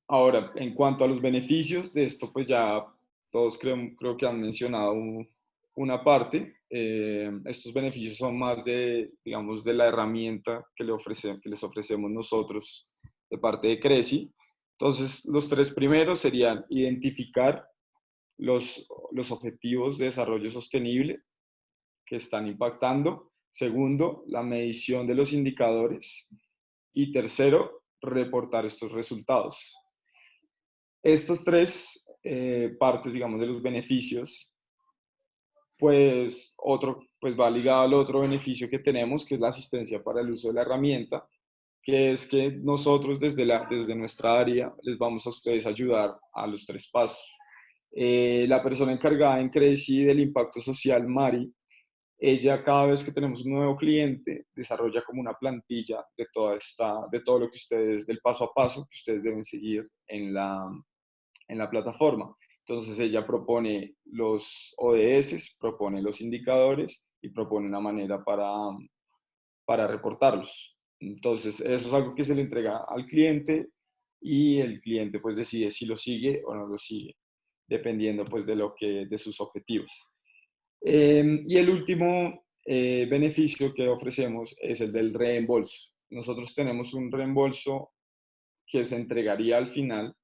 Ahora, en cuanto a los beneficios de esto, pues ya todos creo que han mencionado una parte. Estos beneficios son más digamos, de la herramienta que les ofrecemos nosotros de parte de Creci. Entonces, los tres primeros serían identificar los objetivos de desarrollo sostenible que están impactando. Segundo, la medición de los indicadores. Y tercero, reportar estos resultados. Estas tres partes, digamos, de los beneficios, pues va ligado al otro beneficio que tenemos, que es la asistencia para el uso de la herramienta, que es que nosotros desde nuestra área les vamos a ustedes a ayudar a los tres pasos. La persona encargada en Creci del impacto social, Mari, ella cada vez que tenemos un nuevo cliente desarrolla como una plantilla de todo lo que ustedes, del paso a paso que ustedes deben seguir en la plataforma. Entonces ella propone los ODS, propone los indicadores y propone una manera para reportarlos. Entonces eso es algo que se le entrega al cliente y el cliente pues decide si lo sigue o no lo sigue, dependiendo pues de sus objetivos. Y el último beneficio que ofrecemos es el del reembolso. Nosotros tenemos un reembolso que se entregaría al final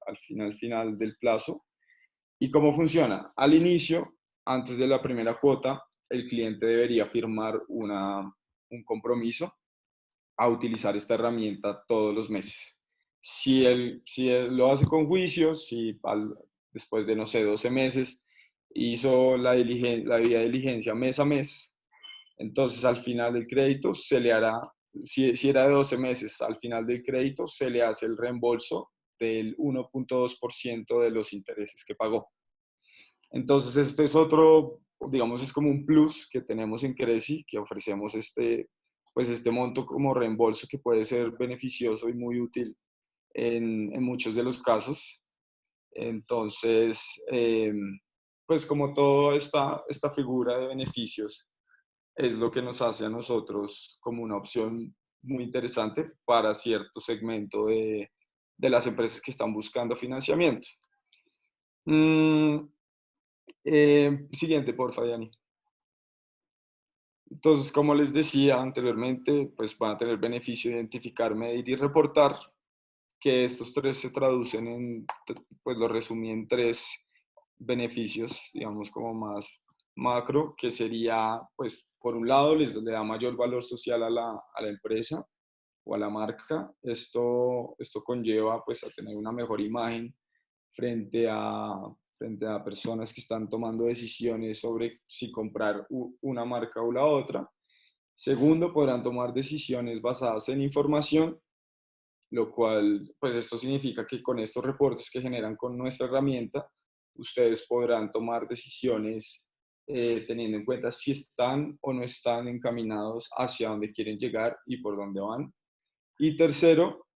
del plazo. ¿Y cómo funciona? Al inicio, antes de la primera cuota, el cliente debería firmar un compromiso a utilizar esta herramienta todos los meses. Si él lo hace con juicio, después de, no sé, 12 meses, hizo la debida diligencia mes a mes, entonces al final del crédito se le hará, si era de 12 meses, al final del crédito se le hace el reembolso del 1.2% de los intereses que pagó. Entonces este es otro, digamos, es como un plus que tenemos en Creci, que ofrecemos pues este monto como reembolso que puede ser beneficioso y muy útil en muchos de los casos. Entonces, pues como toda esta figura de beneficios es lo que nos hace a nosotros como una opción muy interesante para cierto segmento de las empresas que están buscando financiamiento. Siguiente, porfa, Dani. Entonces, como les decía anteriormente, pues van a tener beneficio de identificar, medir y reportar, que estos tres se traducen en, pues lo resumí en tres beneficios, digamos, como más macro, que sería, pues, por un lado, le da mayor valor social a la empresa o a la marca. Esto conlleva, pues, a tener una mejor imagen frente a personas que están tomando decisiones sobre si comprar una marca o la otra. Segundo, podrán tomar decisiones basadas en información, lo cual, pues esto significa que con estos reportes que generan con nuestra herramienta, ustedes podrán tomar decisiones teniendo en cuenta si están o no están encaminados hacia dónde quieren llegar y por dónde van. Y tercero,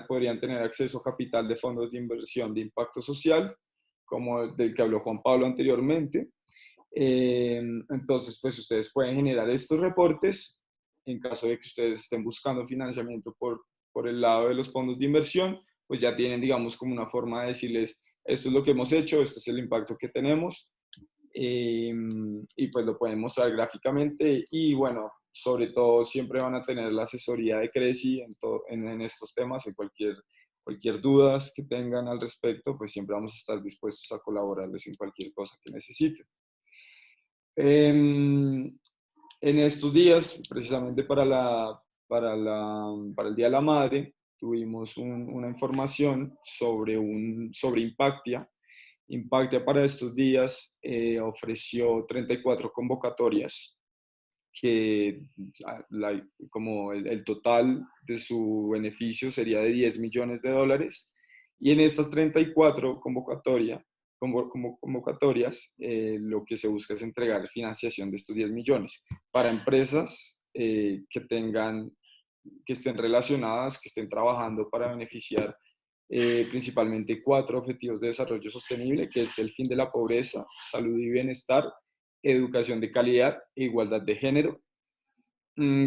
podrían tener acceso a capital de fondos de inversión de impacto social, como del que habló Juan Pablo anteriormente. Entonces, pues ustedes pueden generar estos reportes en caso de que ustedes estén buscando financiamiento por el lado de los fondos de inversión, pues ya tienen, digamos, como una forma de decirles, esto es lo que hemos hecho, esto es el impacto que tenemos, y pues lo pueden mostrar gráficamente y bueno, sobre todo siempre van a tener la asesoría de Creci en estos temas, en cualquier dudas que tengan al respecto, pues siempre vamos a estar dispuestos a colaborarles en cualquier cosa que necesiten. En estos días, precisamente para el Día de la Madre, tuvimos una información sobre Impactia. Impactia para estos días ofreció 34 convocatorias, que como el total de su beneficio sería de $10 millones. Y en estas 34 convocatorias, lo que se busca es entregar financiación de estos 10 millones para empresas que estén relacionadas, que estén trabajando para beneficiar principalmente 4 objetivos de desarrollo sostenible, que es el fin de la pobreza, salud y bienestar, educación de calidad e igualdad de género.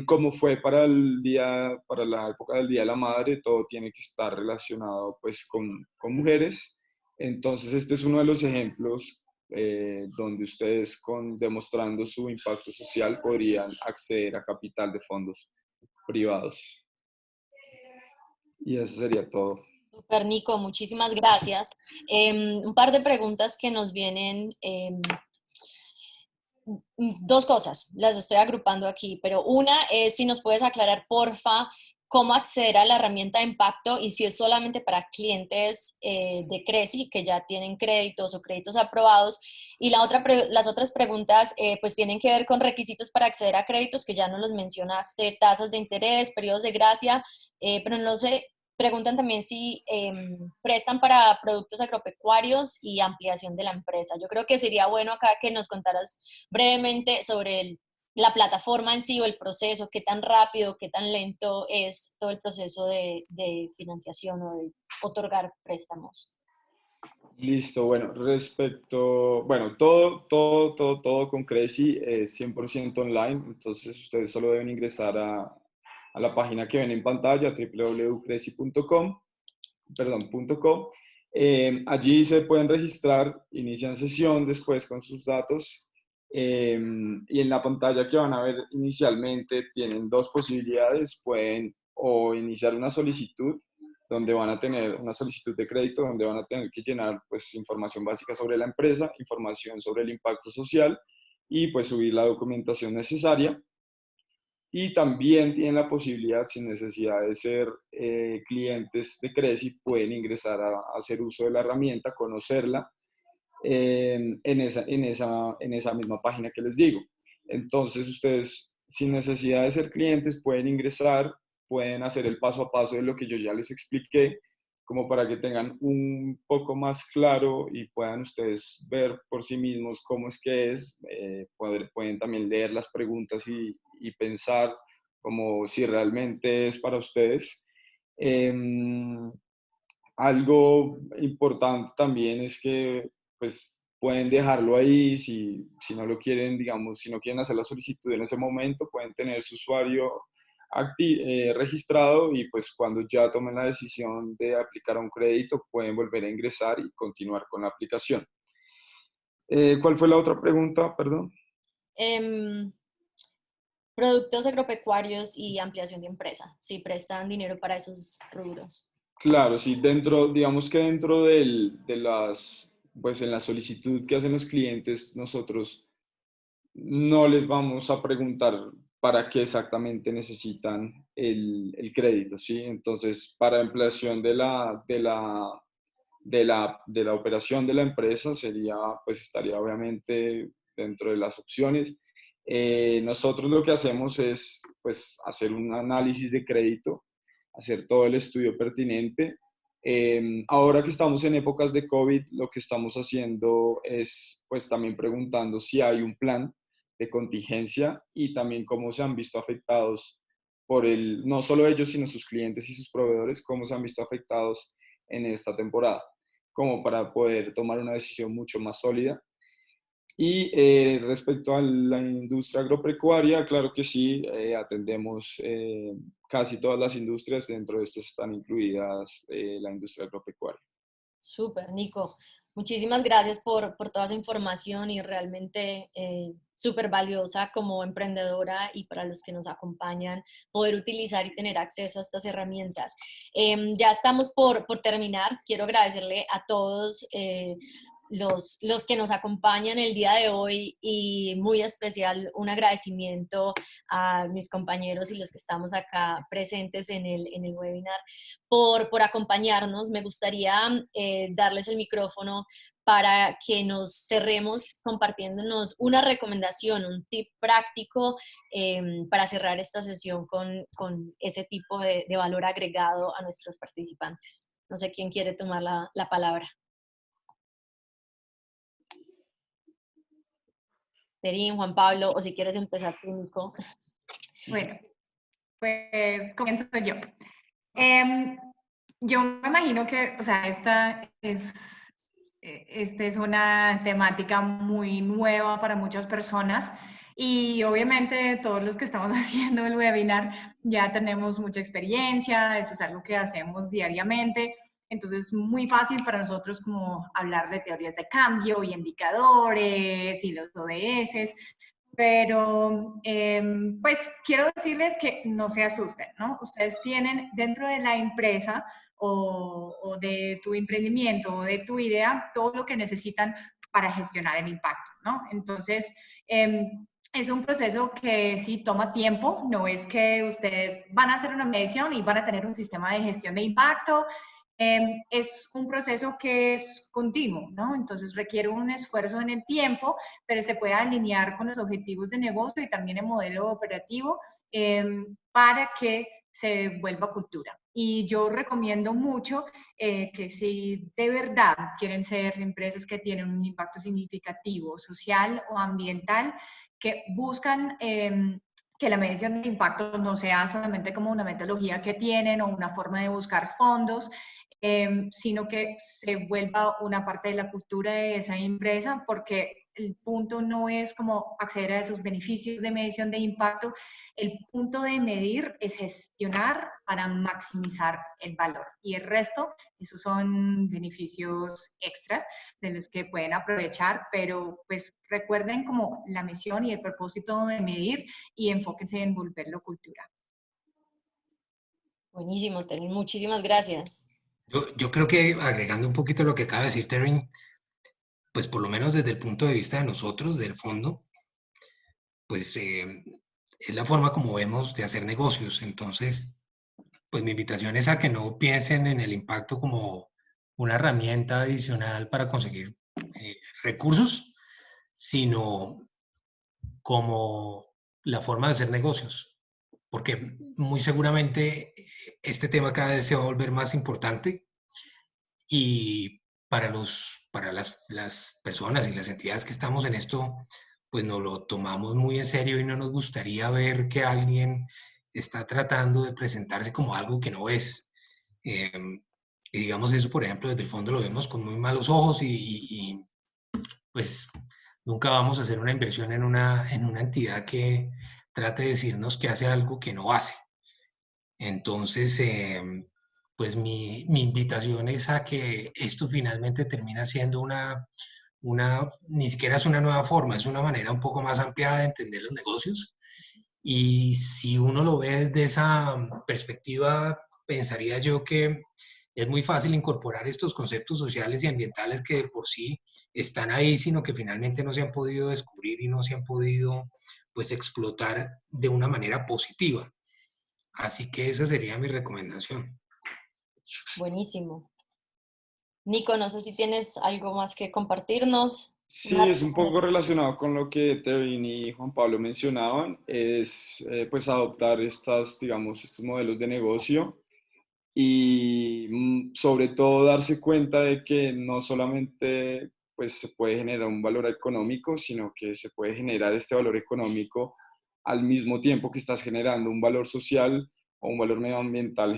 Como fue para la época del Día de la Madre, todo tiene que estar relacionado pues con mujeres. Entonces este es uno de los ejemplos donde ustedes demostrando su impacto social podrían acceder a capital de fondos privados. Y eso sería todo. Super, Nico, muchísimas gracias. Un par de preguntas que nos vienen. Dos cosas, las estoy agrupando aquí, pero una es si nos puedes aclarar, porfa, cómo acceder a la herramienta de impacto y si es solamente para clientes de Creci que ya tienen créditos o créditos aprobados. Y las otras preguntas pues tienen que ver con requisitos para acceder a créditos, que ya nos los mencionaste, tasas de interés, periodos de gracia, pero no sé, preguntan también si prestan para productos agropecuarios y ampliación de la empresa. Yo creo que sería bueno acá que nos contaras brevemente sobre la plataforma en sí o el proceso, qué tan rápido, qué tan lento es todo el proceso de financiación o de otorgar préstamos. Listo, bueno, todo con Creci es 100% online, entonces ustedes solo deben ingresar a la página que ven en pantalla, www.creci.com. Allí se pueden registrar, inician sesión después con sus datos y en la pantalla que van a ver inicialmente tienen dos posibilidades, pueden o iniciar una solicitud donde van a tener una solicitud de crédito donde van a tener que llenar pues información básica sobre la empresa, información sobre el impacto social y pues subir la documentación necesaria. Y también tienen la posibilidad, sin necesidad de ser clientes de Creci, pueden ingresar a hacer uso de la herramienta, conocerla en esa misma página que les digo. Entonces ustedes, sin necesidad de ser clientes, pueden ingresar, pueden hacer el paso a paso de lo que yo ya les expliqué, como para que tengan un poco más claro y puedan ustedes ver por sí mismos cómo es que es. Pueden también leer las preguntas y pensar como si realmente es para ustedes. Algo importante también es que pues pueden dejarlo ahí si no lo quieren, digamos, si no quieren hacer la solicitud en ese momento, pueden tener su usuario registrado y pues cuando ya tomen la decisión de aplicar a un crédito pueden volver a ingresar y continuar con la aplicación. ¿Cuál fue la otra pregunta? Perdón. Productos agropecuarios y ampliación de empresa, si prestan dinero para esos rubros. Claro, sí, digamos que dentro pues en la solicitud que hacen los clientes, nosotros no les vamos a preguntar para qué exactamente necesitan el crédito, ¿sí? Entonces, para ampliación de la operación de la empresa pues estaría obviamente dentro de las opciones. Nosotros lo que hacemos es, pues, hacer un análisis de crédito, hacer todo el estudio pertinente. Ahora que estamos en épocas de COVID, lo que estamos haciendo es, pues, también preguntando si hay un plan de contingencia y también cómo se han visto afectados no solo ellos, sino sus clientes y sus proveedores, cómo se han visto afectados en esta temporada, como para poder tomar una decisión mucho más sólida. Y respecto a la industria agropecuaria, claro que sí, atendemos casi todas las industrias, dentro de estas están incluidas la industria agropecuaria. Súper, Nico. Muchísimas gracias por toda esa información y realmente súper valiosa como emprendedora y para los que nos acompañan poder utilizar y tener acceso a estas herramientas. Ya estamos por terminar. Quiero agradecerle a todos los que nos acompañan el día de hoy y muy especial un agradecimiento a mis compañeros y los que estamos acá presentes en el webinar por acompañarnos. Me gustaría darles el micrófono para que nos cerremos compartiéndonos una recomendación, un tip práctico para cerrar esta sesión con ese tipo de valor agregado a nuestros participantes. No sé quién quiere tomar la palabra. Perín, Juan Pablo, o si quieres empezar tú, Nico. Bueno, pues comienzo yo. Yo me imagino que, o sea, esta es una temática muy nueva para muchas personas y obviamente todos los que estamos haciendo el webinar ya tenemos mucha experiencia, eso es algo que hacemos diariamente, entonces es muy fácil para nosotros como hablar de teorías de cambio y indicadores y los ODS, pero pues quiero decirles que no se asusten, ¿no? Ustedes tienen dentro de la empresa o de tu emprendimiento o de tu idea todo lo que necesitan para gestionar el impacto, ¿no? Entonces, es un proceso que sí toma tiempo, no es que ustedes van a hacer una medición y van a tener un sistema de gestión de impacto, es un proceso que es continuo, ¿no? Entonces requiere un esfuerzo en el tiempo, pero se puede alinear con los objetivos de negocio y también el modelo operativo para que se vuelva cultura. Y yo recomiendo mucho que si de verdad quieren ser empresas que tienen un impacto significativo social o ambiental, que buscan que la medición de impacto no sea solamente como una metodología que tienen o una forma de buscar fondos, sino que se vuelva una parte de la cultura de esa empresa, porque el punto no es como acceder a esos beneficios de medición de impacto, el punto de medir es gestionar para maximizar el valor y el resto, esos son beneficios extras de los que pueden aprovechar, pero pues recuerden como la misión y el propósito de medir y enfóquense en volverlo cultura. Buenísimo, Terry. Muchísimas gracias. Yo creo que agregando un poquito lo que acaba de decir Terry, pues por lo menos desde el punto de vista de nosotros, del fondo, pues es la forma como vemos de hacer negocios. Entonces, pues mi invitación es a que no piensen en el impacto como una herramienta adicional para conseguir recursos, sino como la forma de hacer negocios. Porque muy seguramente este tema cada vez se va a volver más importante y para las personas y las entidades que estamos en esto, pues nos lo tomamos muy en serio y no nos gustaría ver que alguien está tratando de presentarse como algo que no es. Y digamos eso, por ejemplo, desde el fondo lo vemos con muy malos ojos y pues nunca vamos a hacer una inversión en una entidad que trate de decirnos que hace algo que no hace. Entonces, pues mi invitación es a que esto finalmente termina siendo ni siquiera es una nueva forma, es una manera un poco más ampliada de entender los negocios. Y si uno lo ve desde esa perspectiva, pensaría yo que es muy fácil incorporar estos conceptos sociales y ambientales que de por sí están ahí, sino que finalmente no se han podido descubrir y no se han podido pues explotar de una manera positiva. Así que esa sería mi recomendación. Buenísimo. Nico, no sé si tienes algo más que compartirnos. Sí, es un poco relacionado con lo que Terin y Juan Pablo mencionaban, es pues adoptar digamos, estos modelos de negocio y sobre todo darse cuenta de que no solamente pues se puede generar un valor económico, sino que se puede generar este valor económico al mismo tiempo que estás generando un valor social o un valor medioambiental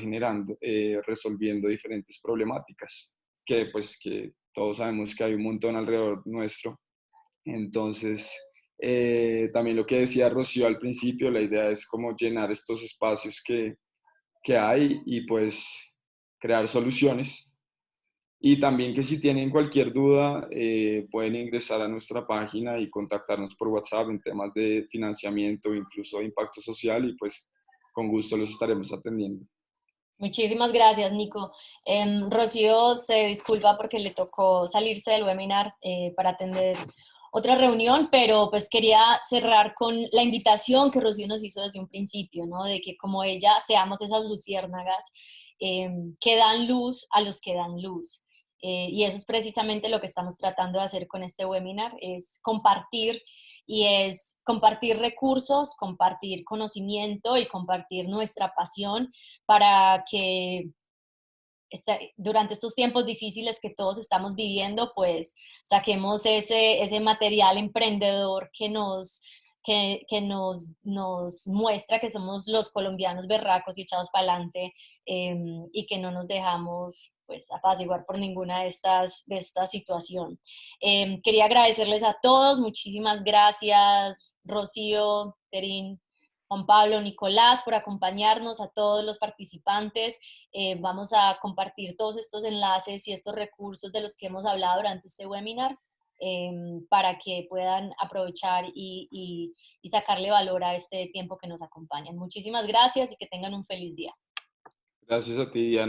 resolviendo diferentes problemáticas que todos sabemos que hay un montón alrededor nuestro. Entonces, también lo que decía Rocío al principio, la idea es como llenar estos espacios que hay y pues crear soluciones. Y también que si tienen cualquier duda, pueden ingresar a nuestra página y contactarnos por WhatsApp en temas de financiamiento, incluso de impacto social, y pues con gusto los estaremos atendiendo. Muchísimas gracias, Nico. Rocío se disculpa porque le tocó salirse del webinar para atender otra reunión, pero pues quería cerrar con la invitación que Rocío nos hizo desde un principio, ¿no? De que como ella seamos esas luciérnagas que dan luz a los que dan luz. Y eso es precisamente lo que estamos tratando de hacer con este webinar, es compartir y es compartir recursos, compartir conocimiento y compartir nuestra pasión para que durante estos tiempos difíciles que todos estamos viviendo, pues saquemos ese material emprendedor que nos muestra que somos los colombianos berracos y echados para adelante y que no nos dejamos pues apaciguar por ninguna de esta situación. Quería agradecerles a todos, muchísimas gracias, Rocío, Terín, Juan Pablo, Nicolás, por acompañarnos, a todos los participantes. Vamos a compartir todos estos enlaces y estos recursos de los que hemos hablado durante este webinar para que puedan aprovechar y sacarle valor a este tiempo que nos acompañan. Muchísimas gracias y que tengan un feliz día. Gracias a ti, Diana.